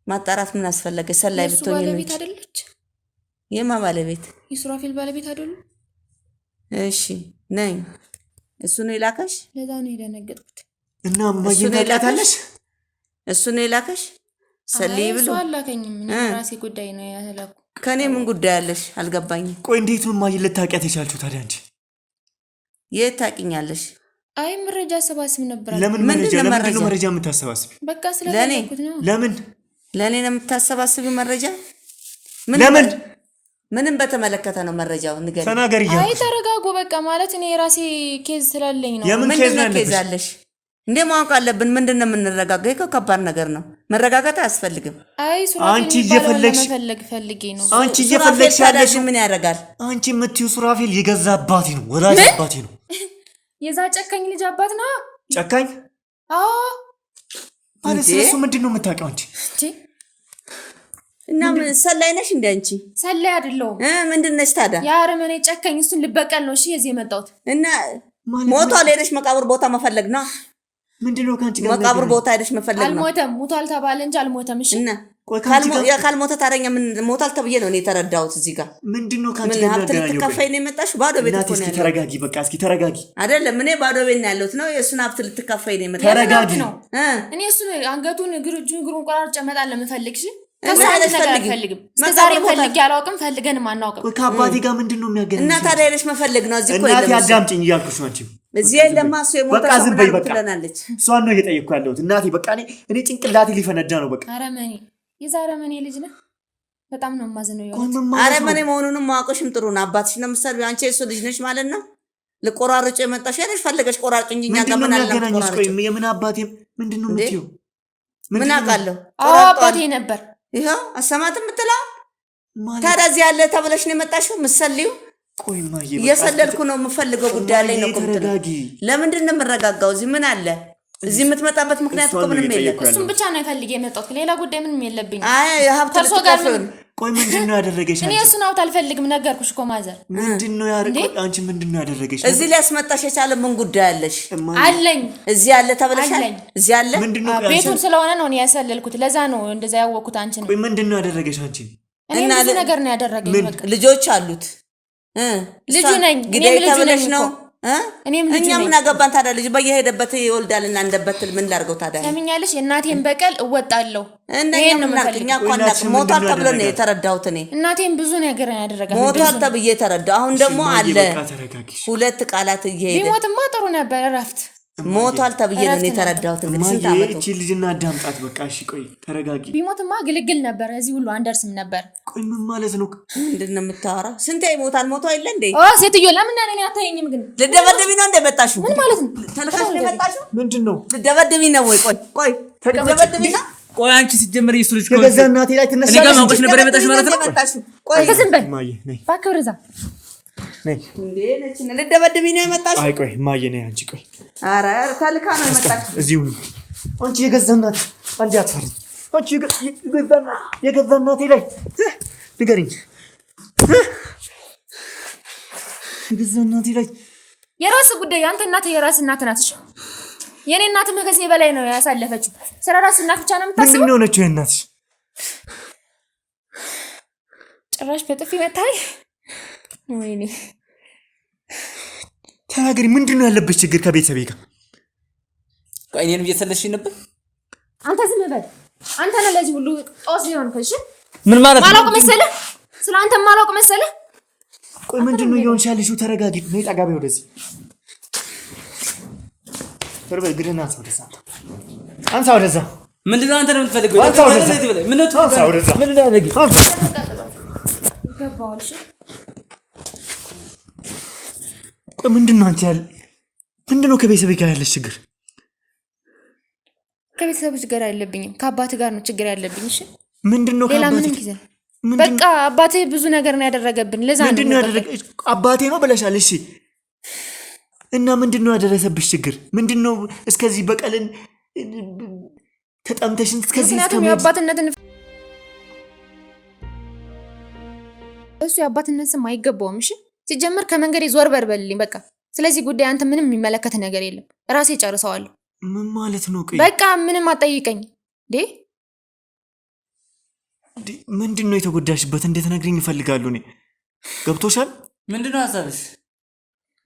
S1: ማጣራት ምን አስፈለገ? ሰላይ ብትሆኚ ነው።
S3: ባለቤት አይደለች?
S1: የማ ባለቤት?
S3: የሱራፌል ባለቤት አይደሉ?
S1: እሺ ነኝ። እሱ ነው የላከሽ?
S3: ለዛ ነው የደነገጥኩት።
S2: እና ማየን ታውቂያታለሽ?
S1: እሱ ነው የላከሽ? ሰልይ ብሎ
S3: አላከኝም። ራሴ ጉዳይ ነው ያላኩ።
S1: ከኔ ምን ጉዳይ አለሽ? አልገባኝም።
S2: ቆይ እንዴት ነው ማየን ልታውቂያት የቻልሽው ታዲያ አንቺ?
S1: የት ታውቂኛለሽ?
S3: አይ መረጃ አሰባስብ ነበር።
S2: ለምን መረጃ? ለምንድን ነው መረጃ የምታሰባስብ?
S3: በቃ ስለፈለኩት ነው።
S2: ለምን
S1: ለኔ ነው የምታሰባስብ መረጃ?
S2: ለምን?
S1: ምንም በተመለከተ ነው መረጃው? ንገሪ።
S2: ተናገሪ።
S3: አይ ተረጋጉ። በቃ ማለት እኔ ራሴ ኬዝ ስላለኝ ነው።
S2: የምን ኬዝ ነው
S1: ኬዝ አለሽ እንዴ? ማወቅ አለብን። ምንድነው የምንረጋጋው? ይሄ ከባድ ነገር ነው። መረጋጋት አያስፈልግም።
S3: አይ ሱራፌል ፈልጌ ነው።
S2: አንቺ እየፈለግሽ ያለሽ
S1: ምን ያደርጋል?
S2: አንቺ የምትይው ሱራፌል የገዛ አባቴ ነው፣ ወላጅ አባቴ ነው።
S3: የዛ ጨካኝ ልጅ አባት ነው።
S2: ጨካኝ?
S3: አዎ።
S2: ማለት ስለሱ ምንድን ነው የምታውቂው አንቺ?
S1: እና ምን ሰላይ ነሽ እንዴ አንቺ?
S3: ሰላይ አይደለሁም።
S1: ምንድን ነሽ ታዲያ?
S3: የአረመኔ ጨካኝ እሱን ልበቀል ነው። እሺ የዚህ የመጣሁት
S1: እና ሞቷል ሄደሽ መቃብር ቦታ መፈለግ ነው።
S2: ምንድነው ካንቺ ጋር
S1: መቃብር ቦታ ሄደሽ መፈለግ ነው።
S3: አልሞተም፣ ሞቷል ተባለ እንጂ አልሞተም። እሺ
S1: እና ካልሞተ ታዲያ ምን ሞታል ተብዬ ነው እኔ የተረዳሁት። እዚህ ጋር
S2: ምንድነው ካንቺ ጋር
S1: ሀብት ልትካፈይ ነው የመጣሽው? ባዶ ቤት እኮ ነው ያለው።
S2: ተረጋጊ፣ በቃ እስኪ ተረጋጊ።
S1: አይደለም እኔ ባዶ ቤት ነው ያለሁት ነው። የእሱን ሀብት ልትካፈይ ነው የመጣሽው?
S2: ተረጋጊ ነው።
S3: እኔ እሱን አንገቱን እግሩን ቆራርጬ እመጣለሁ የምፈልግሽ ከዛ ነገር አልፈልግም። እስከዛሬ ፈልጌ አላውቅም፣ ፈልገንም አናውቅም።
S2: ከአባቴ ጋር ምንድነው የሚያገናኝ?
S1: እና ታዲያ ሄደሽ መፈለግ ነው። እዚህ እኮ
S2: እናቴ አዳምጪኝ እያልኩሽ ነው። አንቺ
S1: እዚህ የለማ እሱ የሞተ
S2: በቃ ዝም በይ። በቃ
S1: ትለናለች።
S2: እሷን ነው እየጠየቅኩ ያለሁት እናቴ። በቃ እኔ ጭንቅላቴ ሊፈነዳ ነው። በቃ
S3: አረመኔ፣ የዛረመኔ ልጅ ነህ። በጣም ነው የማዝነው።
S1: አረመኔ መሆኑንም ማወቅሽም ጥሩ ነው። አባትሽ ነው የምትሰሪው፣ አንቺ የእሱ ልጅ ነሽ ማለት ነው። ልቆራርጭ የመጣሽ ሄደሽ ፈልገሽ ቆራርጭ እንጂ እኛ ጋር ምን አለ?
S2: የምን አባቴ ምንድነው የምትይው?
S1: ምን አውቃለሁ?
S3: አባቴ ነበር።
S1: ይሄው አሰማትም ምትላ ታዲያ እዚህ ያለ ተብለሽ ነው የመጣሽው? ምሰልዩ እየሰለልኩ ነው የምፈልገው ጉዳይ ላይ ነው ቆምተና ለምንድን ነው የምረጋጋው? እዚህ ምን አለ? እዚህ የምትመጣበት ምክንያት እኮ ምንም የለም።
S3: እሱም ብቻ ነው ፈልጌ የመጣሁት ሌላ ጉዳይ ምንም የለብኝም።
S1: አይ የሀብት ልትከፍል
S2: ቆይ ምንድን ነው ያደረገሽ?
S3: እኔ እሱን ሀብት አልፈልግም ነገርኩሽ እኮ ማዘር።
S2: ምንድን ነው ያደረገሽ? አንቺ ምንድን ነው ያደረገሽ?
S1: እዚህ ሊያስመጣሽ የቻለ ምን ጉዳይ አለሽ?
S3: አለኝ
S1: እዚህ ያለ ተብለሻል። እዚህ ያለ
S3: ቤቱን ስለሆነ ነው እኔ ያሰለልኩት። ለዛ ነው እንደዛ ያወቅኩት አንቺን።
S2: ቆይ ምንድን ነው ያደረገሽ አንቺ?
S3: እኔ ብዙ ነገር ነው ያደረገኝ። በቃ
S1: ልጆች አሉት
S3: ልጁ ነኝ
S1: እኔም ልጁ ነኝ ነው
S3: እኔም ልጁ ነኝ።
S1: እኛ ምን አገባን ታዲያ? ልጅ በየሄደበት ይወልዳልና እንደበትል ምን ላድርገው ታዲያ?
S3: ሰምኛለሽ? የእናቴን በቀል እወጣለሁ።
S1: ይሄን ነው እኛ እኮ አናውቅም። ሞቷል ተብሎ ነው የተረዳሁት እኔ።
S3: እናቴን ብዙ ነገር ያደረጋል።
S1: ሞቷል ተብዬ የተረዳሁ። አሁን ደግሞ አለ ሁለት ቃላት እየሄደ
S3: ቢሞትማ ጥሩ ነበር። እረፍት
S1: ሞቷል ተብዬ ነው የተረዳሁት። እንግዲህ ስንት ዓመት
S2: እቺ ልጅና አዳምጣት በቃ። እሺ ቆይ ተረጋጊ።
S3: ቢሞትማ ግልግል ነበር። እዚህ ሁሉ አንደርስም ነበር።
S2: ቆይ ምን ማለት ነው?
S1: ምንድን ነው የምታወራው? ስንቴ ይሞታል ሞቶ አይደል እንዴ?
S3: ሴትዮ ለምን እኔ አታየኝም? ግን
S1: ልደበድቢ ነው እንደመጣሽው?
S3: ምን ማለት ነው?
S1: ተልካሽ እንደመጣሽው
S2: ምንድን ነው?
S1: ልደበድቢ ነው ወይ? ቆይ ልደበድቢ ነው?
S4: ቆይ አንቺ ሲጀመር እሱ ልጅ
S2: ከገዛ እናቴ ላይ ትነሳለሽ።
S4: እኔ ጋር ማውቀሽ ነበር የመጣሽ ማለት ነው?
S3: ቆይ ዝም በል
S2: ማየ ነይ
S3: እባክህ ወደዛ
S2: ነይ።
S1: እንዴ ነች ልደበድቢ ነው የመጣሽው?
S2: አይ ቆይ ማየ ነይ አንቺ ቆይ።
S1: ኧረ ተልካ ነው የመጣሽው።
S2: እዚሁ አንቺ የገዛ እናት አንቺ አትፈሪ። አንቺ የገዛ እናቴ ላይ ንገሪኝ። የገዛ እናቴ ላይ
S3: የራስህ ጉዳይ። አንተ እናት የራስህ እናት ናት። እሺ የኔ እናትም ከዚህ በላይ ነው ያሳለፈችው። ስለ ራስህ እናት ብቻ ነው የምታስበው።
S2: ምንድን ነው የሆነችው የእናትሽ?
S3: ጭራሽ በጥፊ መታኝ። ወይኔ
S2: ተናገሪ። ምንድን ነው ያለብሽ ችግር ከቤተሰቤ ጋር?
S4: ቆይ እኔንም እየሰለሽኝ ነበር።
S3: አንተ ዝም በል። አንተ ነህ ለዚህ ሁሉ ጦስ ሊሆን ከሽ
S4: ምን ማለት ነው?
S3: ማላውቅ መሰለህ? ስለ አንተ ማላውቅ መሰለህ?
S2: ቆይ ምንድን ነው እየሆንሽ ያለሽው? ተረጋጊ። ነይ ጠጋ በይ ወደዚህ። ተርበ ግድና ወደዛ አንሳ፣ ወደዛ።
S4: ምንድን ነው አንተ ነው የምትፈልገው?
S2: አንሳ ወደዛ።
S4: ምን ነው
S2: አንሳ ወደዛ።
S4: ምን ነው ያደረገኝ?
S3: ገባውልሽ?
S2: ቆይ ምንድን ነው አንቺ ያለ ምንድን ነው ከቤተሰቤ ጋር ያለሽ ችግር?
S3: ከቤተሰቦች ጋር አይደለብኝም፣ ከአባትህ ጋር ነው ችግር ያለብኝ። እሺ
S2: ምንድን ነው
S3: ሌላ ምንም ጊዜ በቃ አባትህ ብዙ ነገር ነው ያደረገብን። ለዛ
S2: ምንድን ነው ያደረገ? አባቴ ነው ብለሻል። እሺ እና ምንድን ነው ያደረሰብሽ ችግር? ምንድን ነው እስከዚህ በቀልን ተጠምተሽን እስከዚህ
S3: ምክንያቱም የአባትነትን እሱ የአባትነት ስም አይገባውም። እሺ ሲጀምር ከመንገዴ ዞር በልልኝ በቃ። ስለዚህ ጉዳይ አንተ ምንም የሚመለከት ነገር የለም፣ ራሴ ጨርሰዋለሁ።
S2: ምን ማለት ነው?
S3: በቃ ምንም አጠይቀኝ እንዴ።
S2: ምንድን ነው የተጎዳሽበት? እንድትነግሪኝ እፈልጋለሁ። እኔ ገብቶሻል?
S4: ምንድን ነው ሀሳብሽ?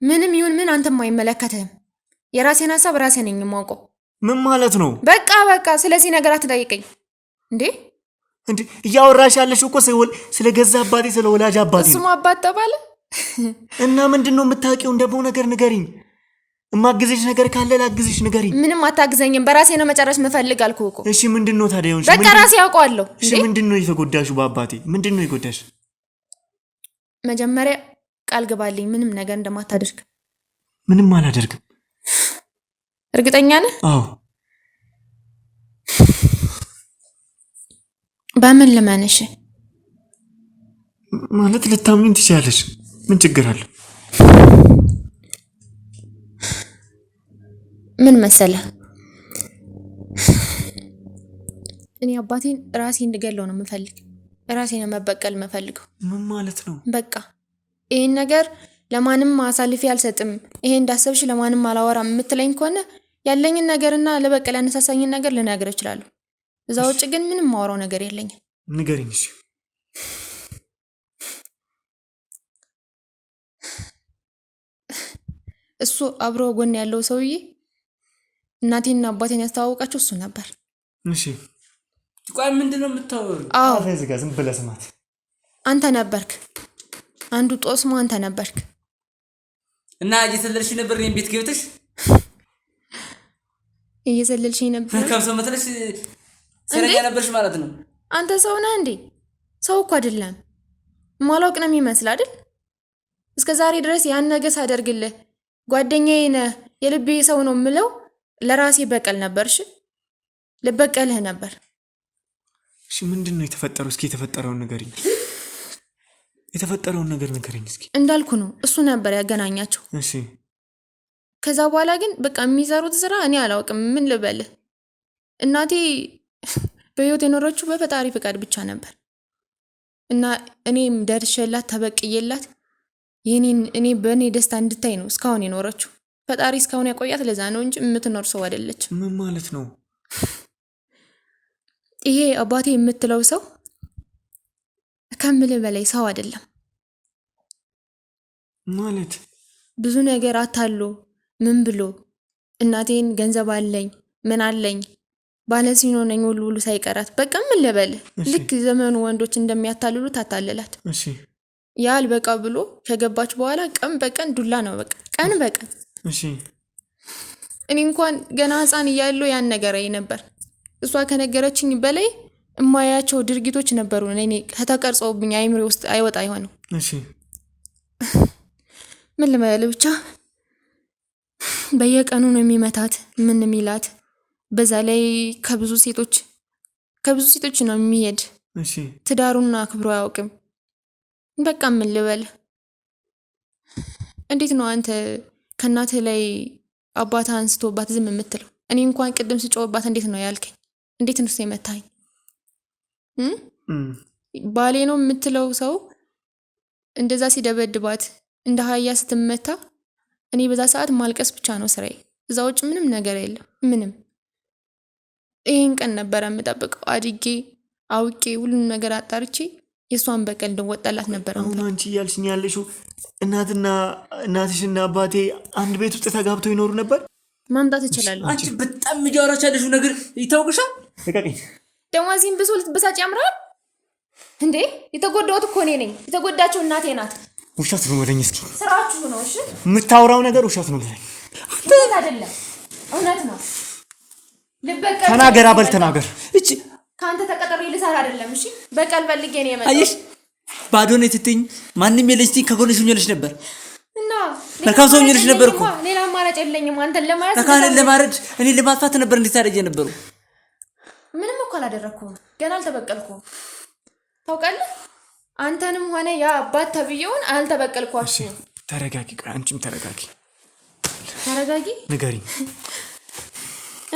S3: ምንም ይሁን ምን አንተም አይመለከትህም። የራሴን ሀሳብ ራሴ ነኝ የማውቀው።
S2: ምን ማለት ነው?
S3: በቃ ስለዚህ ነገር አትጠይቀኝ እንዴ።
S2: እንዴ እያወራሽ ያለሽው እኮ ስለ ገዛ አባቴ ስለ ወላጅ አባቴ
S3: ስሙ አባት ተባለ
S2: እና ምንድን ነው የምታውቂው? ደግሞ ነገር ንገሪኝ። እማግዝሽ ነገር ካለ ላግዝሽ፣ ንገሪኝ።
S3: ምንም አታግዘኝም፣ በራሴ ነው መጨረስ የምፈልግ አልኩህ እኮ።
S2: እሺ ምንድን ነው ታዲያ ይሁንሽ?
S3: በቃ ራሴ ያውቀዋለሁ።
S2: እሺ ምንድን ነው የተጎዳሹ? በአባቴ ምንድን ነው የጎዳሽ?
S3: መጀመሪያ ቃል ግባልኝ ምንም ነገር እንደማታደርግ።
S2: ምንም አላደርግም።
S3: እርግጠኛ ነህ?
S2: አዎ።
S3: በምን ልመንሽ?
S2: ማለት ልታምኝ ትችያለሽ። ምን ችግር አለው?
S3: ምን መሰለህ፣ እኔ አባቴን ራሴ እንድገለው ነው የምፈልግ። ራሴ ነው መበቀል የምፈልገው።
S2: ምን ማለት ነው?
S3: በቃ ይሄን ነገር ለማንም አሳልፌ አልሰጥም፣ ይሄ እንዳሰብሽ ለማንም አላወራም የምትለኝ ከሆነ ያለኝን ነገርና ለበቀል ያነሳሳኝን ነገር ልነግርህ እችላለሁ። እዛ ውጭ ግን ምንም ማወራው ነገር የለኝም።
S2: ንገሪኝ። እሺ
S3: እሱ አብሮ ጎን ያለው ሰውዬ እናቴና አባቴን ያስተዋወቃቸው እሱ ነበር።
S2: እሺ
S4: ቆይ ምንድን ነው የምታወሪው?
S3: አዎ
S2: እዚህ ጋር ዝም ብለህ ስማት።
S3: አንተ ነበርክ አንዱ ጦስሞ፣ አንተ ነበርክ
S4: እና እየሰለልሽ ነበር እኔን ቤት ገብተሽ
S3: እየዘለልሽኝ ነበር።
S4: ከብሰው መጥለሽ ሰረኛ ነበርሽ ማለት ነው።
S3: አንተ ሰው ነህ እንዴ? ሰው እኮ አይደለም፣ ማላውቅ ነው የሚመስል አይደል? እስከ ዛሬ ድረስ ያን ነገር ሳደርግልህ ጓደኛዬ ነህ የልቤ ሰው ነው የምለው ለራሴ በቀል ነበርሽ። ልበቀልህ ነበር።
S2: እሺ ምንድነው የተፈጠረው? እስኪ የተፈጠረውን ንገሪኝ። የተፈጠረውን ነገር ንገሪኝ እስኪ።
S3: እንዳልኩ ነው እሱ ነበር ያገናኛቸው።
S2: እሺ
S3: ከዛ በኋላ ግን በቃ የሚሰሩት ስራ እኔ አላውቅም። ምን ልበልህ እናቴ በህይወት የኖረችው በፈጣሪ ፍቃድ ብቻ ነበር እና እኔም ደርሼላት ተበቅዬላት እኔ በእኔ ደስታ እንድታይ ነው እስካሁን የኖረችው። ፈጣሪ እስካሁን ያቆያት ለዛ ነው እንጂ የምትኖር ሰው አይደለች።
S2: ምን ማለት ነው?
S3: ይሄ አባቴ የምትለው ሰው ከምልህ በላይ ሰው አይደለም
S2: ማለት
S3: ብዙ ነገር አታሎ ምን ብሎ እናቴን ገንዘብ አለኝ ምን አለኝ ባለሲኖ ነኝ ሁሉ ሳይቀራት በቃ ምን ልበልህ ልክ ዘመኑ ወንዶች እንደሚያታልሉ ታታለላት።
S2: እሺ
S3: ያል በቃ ብሎ ከገባች በኋላ ቀን በቀን ዱላ ነው በቃ ቀን በቀን።
S2: እሺ
S3: እኔ እንኳን ገና ህፃን እያለሁ ያን ነገር አይ ነበር። እሷ ከነገረችኝ በላይ የማያቸው ድርጊቶች ነበሩ እኔ ከተቀርጸውብኝ አይምሬ ውስጥ አይወጣ አይሆንም።
S2: እሺ
S3: ምን ልበልህ ብቻ በየቀኑ ነው የሚመታት ምን የሚላት በዛ ላይ ከብዙ ሴቶች ነው የሚሄድ።
S2: እሺ
S3: ትዳሩና አክብሮ አያውቅም። በቃ ምን ልበልህ እንዴት ነው አንተ ከእናትህ ላይ አባትህ አንስቶባት ዝም የምትለው? እኔ እንኳን ቅድም ስጮህባት እንዴት ነው ያልከኝ? እንዴት ነው የመታኝ? ባሌ ነው የምትለው ሰው እንደዛ ሲደበድባት እንደ አህያ ስትመታ እኔ በዛ ሰዓት ማልቀስ ብቻ ነው ስራዬ። እዛ ውጭ ምንም ነገር የለም ምንም። ይሄን ቀን ነበር የምጠብቀው አድጌ አውቄ ሁሉን ነገር አጣርቼ የሷን በቀል እንደወጣላት ነበር።
S2: አሁን አንቺ እያልሽኝ ያለሽው እናትሽና አባቴ አንድ ቤት ውስጥ ተጋብተው ይኖሩ ነበር?
S3: ማምጣት ይችላል።
S5: አንቺ በጣም እያወራች ያለሽው ነገር ይታወቅሻል።
S2: ልቀቂኝ።
S3: ደግሞ እዚህም ብዙ ልትበሳጭ ያምራል እንዴ? የተጎዳሁት እኮ እኔ ነኝ። የተጎዳችው እናቴ ናት።
S2: ውሸት ነው በለኝ እስኪ።
S3: ስራችሁ ነው። እሺ
S2: የምታወራው ነገር ውሸት ነው በለኝ።
S3: አንተ አይደለም እውነት ነው። ልበቀል
S2: ተናገር፣ አበል ተናገር።
S5: እቺ
S3: ካንተ ተቀጥሬ ልሰራ አይደለም። እሺ በቀል ፈልጌ ነው የመጣው።
S5: አየሽ ባዶ ነው ትትኝ ማንንም የለሽኝ ከጎንሽ ሆኜልሽ ነበር
S3: እና
S5: መልካም ሰው ሆኜልሽ ነበር እኮ።
S3: ሌላ አማራጭ የለኝም አንተን ለማያዝ
S5: ተካነን ለማረድ እኔ ለማጥፋት ነበር እንድታረጀ ነበሩ።
S3: ምንም እኮ አላደረኩም። ገና አልተበቀልኩም። ታውቃለህ አንተንም ሆነ ያ አባት ተብየውን አልተበቀልኳችሁ።
S2: ተረጋጊ። ቆይ አንቺም ተረጋጊ።
S3: ተረጋጊ
S2: ንገሪኝ።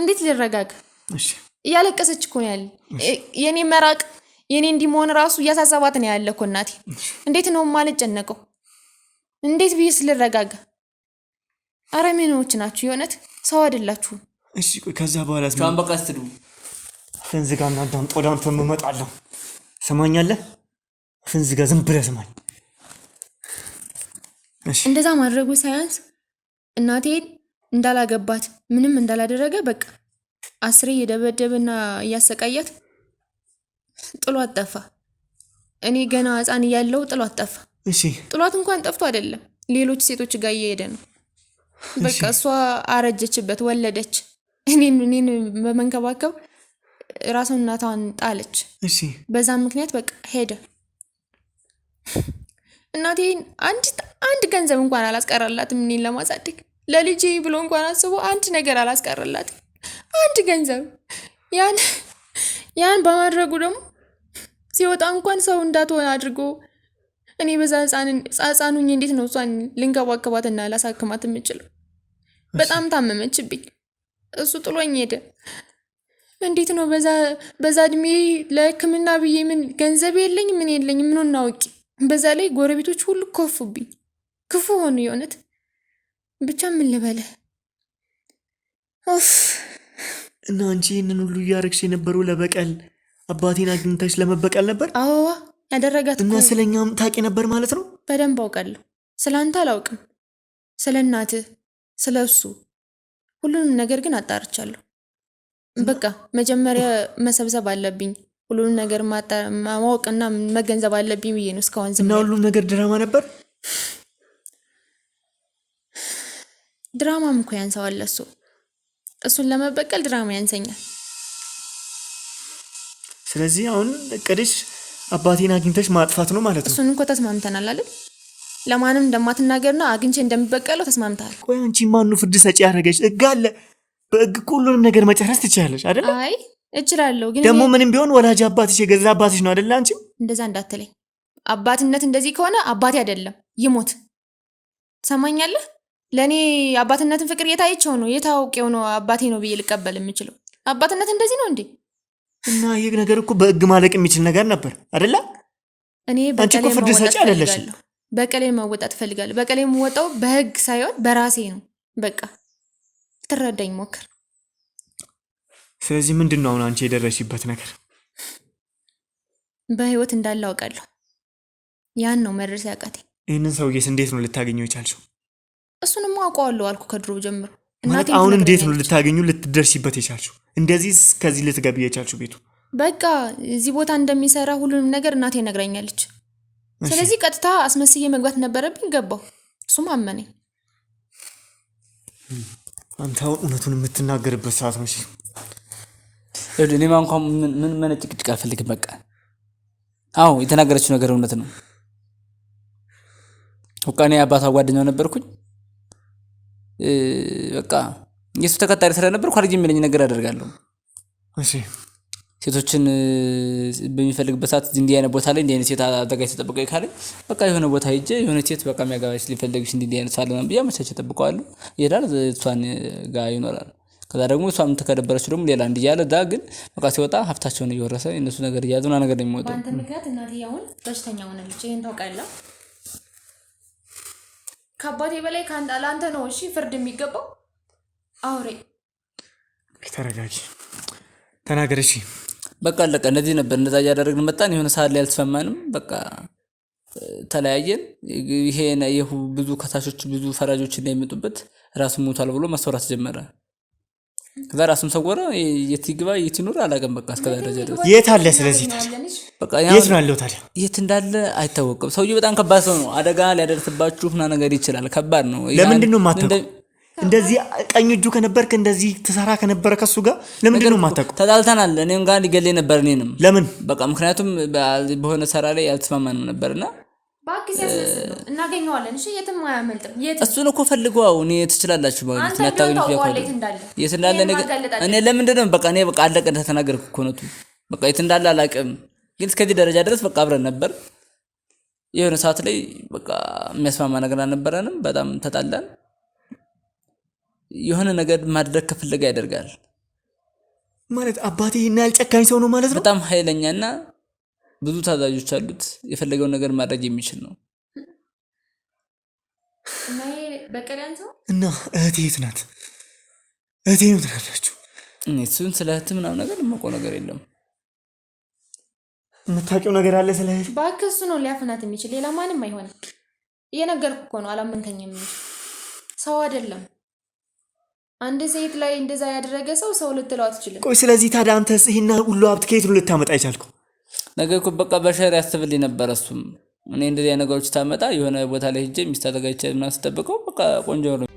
S3: እንዴት ልረጋጋ?
S2: እሺ
S3: እያለቀሰች እኮ ነው ያለ። የኔ መራቅ የኔ እንዲመሆን ራሱ እያሳሰባት ነው ያለ እኮ እናቴ። እንዴት ነው የማልጨነቀው? እንዴት ብዬስ ልረጋጋ? አረመኔዎች ናችሁ የሆነት ሰው አይደላችሁም።
S2: እሺ ቆይ ከዛ በኋላ
S5: ቻን በቃ ስትዱ
S2: ፍንዝጋና ዳምጦ ዳምጦ እመጣለሁ። ሰማኛለህ? ፍንዝጋ ዝም ብለህ ስማኝ። እሺ
S3: እንደዛ ማድረጉ ሳያንስ እናቴን እንዳላገባት ምንም እንዳላደረገ በቃ አስሬ የደበደበና እያሰቃያት ጥሏት ጠፋ። እኔ ገና ህፃን እያለሁ ጥሏት ጠፋ።
S2: እሺ
S3: ጥሏት እንኳን ጠፍቶ አይደለም ሌሎች ሴቶች ጋር እየሄደ ነው። በቃ እሷ አረጀችበት፣ ወለደች። እኔን በመንከባከብ ራሷን እናቷን ጣለች።
S2: እሺ
S3: በዛ ምክንያት በቃ ሄደ። እናቴን አንድ ገንዘብ እንኳን አላስቀረላትም እኔን ለማሳደግ። ለልጄ ብሎ እንኳን አስቦ አንድ ነገር አላስቀረላትም። አንድ ገንዘብ ያን በማድረጉ ደግሞ ሲወጣ እንኳን ሰው እንዳትሆን አድርጎ እኔ በዛ ህፃኑኝ እንዴት ነው እሷን ልንከባከባትና ላሳክማት የምችለው? በጣም ታመመችብኝ። እሱ ጥሎኝ ሄደ። እንዴት ነው በዛ እድሜ ለህክምና ብዬ ምን ገንዘብ የለኝ ምን የለኝ ምን እናውቂ። በዛ ላይ ጎረቤቶች ሁሉ ኮፉብኝ፣ ክፉ ሆኑ የሆነት። ብቻ ምን ልበልህ
S2: እና አንቺ ይህንን ሁሉ እያረግሽ የነበረው ለበቀል አባቴን አግኝተሽ ለመበቀል ነበር?
S3: አዎ ያደረጋት
S2: እና ስለኛም ታውቂ ነበር ማለት ነው?
S3: በደንብ አውቃለሁ። ስለ አንተ አላውቅም፣ ስለ እናትህ ስለ እሱ ሁሉንም ነገር ግን አጣርቻለሁ። በቃ መጀመሪያ መሰብሰብ አለብኝ፣ ሁሉንም ነገር ማወቅና መገንዘብ አለብኝ ብዬ ነው እስካሁን ዝም።
S2: እና ሁሉም ነገር ድራማ ነበር?
S3: ድራማም እኮ ያንሰዋል እሱ። እሱን ለመበቀል ድራማ ያንሰኛል።
S2: ስለዚህ አሁን እቅድሽ አባቴን አግኝተሽ ማጥፋት ነው ማለት ነው?
S3: እሱን እኮ ተስማምተናል አይደል? ለማንም እንደማትናገርና አግኝቼ እንደምበቀለው ተስማምተሃል።
S2: ቆይ አንቺ ማኑ ፍርድ ሰጪ ያደረገሽ? ህግ አለ። በሕግ ሁሉንም ነገር መጨረስ ትችላለሽ አይደለ?
S3: አይ እችላለሁ፣ ግን
S2: ደግሞ ምንም ቢሆን ወላጅ አባትሽ የገዛ አባትሽ ነው አይደለ? አንቺም
S3: እንደዛ እንዳትለኝ። አባትነት እንደዚህ ከሆነ አባቴ አይደለም ይሞት። ትሰማኛለህ? ለእኔ አባትነትን ፍቅር የታየቸው ነው የታውቄው ነው አባቴ ነው ብዬ ልቀበል የምችለው። አባትነት እንደዚህ ነው እንዴ?
S2: እና ይህ ነገር እኮ በሕግ ማለቅ የሚችል ነገር ነበር አይደለ?
S3: እኔ
S2: አንቺ እኮ ፍርድ ሰጪ አይደለሽም።
S3: በቀሌን መወጣት እፈልጋለሁ። በቀሌን የምወጣው በሕግ ሳይሆን በራሴ ነው። በቃ ትረዳኝ ሞክር።
S2: ስለዚህ ምንድን ነው አሁን አንቺ የደረሽበት ነገር?
S3: በህይወት እንዳለ አውቃለሁ። ያን ነው መድረስ ያቃተኝ።
S2: ይህንን ሰውዬስ እንዴት ነው ልታገኘው የቻልሽው?
S3: እሱንም አውቀዋለሁ አልኩ ከድሮ ጀምሮ።
S2: ማለት አሁን እንዴት ነው ልታገኙ ልትደርሽበት የቻልሽው? እንደዚህ እስከዚህ ልትገቢ የቻልሽው ቤቱ?
S3: በቃ እዚህ ቦታ እንደሚሰራ ሁሉንም ነገር እናቴ ነግራኛለች። ስለዚህ ቀጥታ አስመስዬ መግባት ነበረብኝ። ገባሁ። እሱም አመነኝ።
S2: አንተ አሁን እውነቱን የምትናገርበት ሰዓት ነው።
S4: እኔማ እንኳን ምን መነጭቅጭቅ አልፈልግም። በቃ አዎ የተናገረችው ነገር እውነት ነው። በቃ እኔ አባቷ ጓደኛው ነበርኩኝ። በቃ የሱ ተከታታይ ስለነበርኩ አድርጌ የሚለኝ ነገር አደርጋለሁ።
S2: እሺ
S4: ሴቶችን በሚፈልግበት ሰዓት እንዲህ አይነት ቦታ ላይ እንዲህ አይነት ሴት አዘጋጅ ተጠብቀኝ ካለኝ በቃ የሆነ ቦታ ሄጄ የሆነ ሴት በቃ የሚያገባሽ ሊፈልግሽ እንዲህ አይነት ሰው አለ ምናምን ብዬ አመቻችቼ እጠብቀዋለሁ። ይሄዳል፣ እሷን ጋር ይኖራል። ከዛ ደግሞ እሷም ተከደበረችው ደግሞ ሌላ እንዲህ እያለ ዳ ግን በቃ ሲወጣ ሀብታቸውን እየወረሰ እነሱ ነገር እያያዙ ምናምን ነገር ነው የሚወጣው።
S3: በአንተ ምክንያት እናቴ አሁን በሽተኛ ሆናለች። ይሄን ታውቃለህ? ከአባቴ በላይ ለአንተ ነው እሺ ፍርድ የሚገባው። አውሬ
S2: ተረጋጊ፣ ተናገር። እሺ
S4: በቃ አለቀ። እንደዚህ ነበር። እንደዛ እያደረግን መጣን። የሆነ ሰዓት ላይ አልተስማማንም። በቃ ተለያየን። ይሄ ብዙ ከሳሾች ብዙ ፈራጆች እንዳይመጡበት ራሱ ሞቷል ብሎ ማስወራት ጀመረ። ከዛ ራሱም ሰወረ። የት ይግባ የት ይኑር አላውቅም። በቃ እስከዛ ደረጃ ድረስ
S2: የት አለ? ስለዚህ
S4: በቃ
S2: የት ነው ያለው ታዲያ?
S4: የት እንዳለ አይታወቅም። ሰውዬው በጣም ከባድ ሰው ነው። አደጋ ሊያደርስባችሁ ምናምን ነገር ይችላል። ከባድ ነው።
S2: ለምንድን ነው የማታውቀው? እንደዚህ ቀኝ እጁ ከነበርክ እንደዚህ ትሰራ ከነበረ ከሱ ጋር ለምንድን ነው የማታውቀው?
S4: ተጣልተናል። እኔም ጋር ሊገለኝ ነበር እኔንም።
S2: ለምን?
S4: በቃ ምክንያቱም በሆነ ሰራ ላይ ያልተስማማንም ነበርና
S3: ባክስ ያስመስል ነው እናገኘዋለን። እሺ የትም አያመልጥም።
S4: እሱን እኮ ፈልገው እኔ ትችላላችሁ ማለት ነው። ያታገኙት የት እንዳለ እኔ ለምንድን ነው በቃ እኔ በቃ አለቀ እንደተናገርኩ እኮ ነው። በቃ የት እንዳለ አላውቅም፣ ግን እስከዚህ ደረጃ ድረስ በቃ አብረን ነበር። የሆነ ሰዓት ላይ በቃ የሚያስማማ ነገር አልነበረንም። በጣም ተጣላን። የሆነ ነገር ማድረግ ከፈለገ ያደርጋል
S2: ማለት አባቴ እና ያልጨካኝ ሰው ነው ማለት ነው።
S4: በጣም ኃይለኛና ብዙ ታዛዦች አሉት። የፈለገውን ነገር ማድረግ የሚችል ነው።
S2: እና እህቴ የት ናት? እህቴ ነው ትላላችሁ?
S4: እሱን ስለ እህት ምናምን ነገር የማውቀው ነገር የለም።
S2: የምታውቂው ነገር አለ ስለ እህት?
S3: እባክህ እሱ ነው ሊያፍናት የሚችል ሌላ ማንም አይሆንም። እየነገርኩህ እኮ ነው። አላመንከኝም እንጂ ሰው አይደለም። አንድ ሴት ላይ እንደዛ ያደረገ ሰው ልትለው አትችልም።
S2: ቆይ ስለዚህ ታዲያ አንተስ ይሄን ሁሉ ሀብት ከየት ነው ልታመጣ ይቻልከው?
S4: ነገር እኮ በቃ በሸር ያስብልኝ ነበር እሱም። እኔ እንደዚህ ነገሮች ታመጣ የሆነ ቦታ ላይ ሄጄ ሚስት አዘጋጅቼ ምናምን ስጠብቀው በቃ ቆንጆ ነው።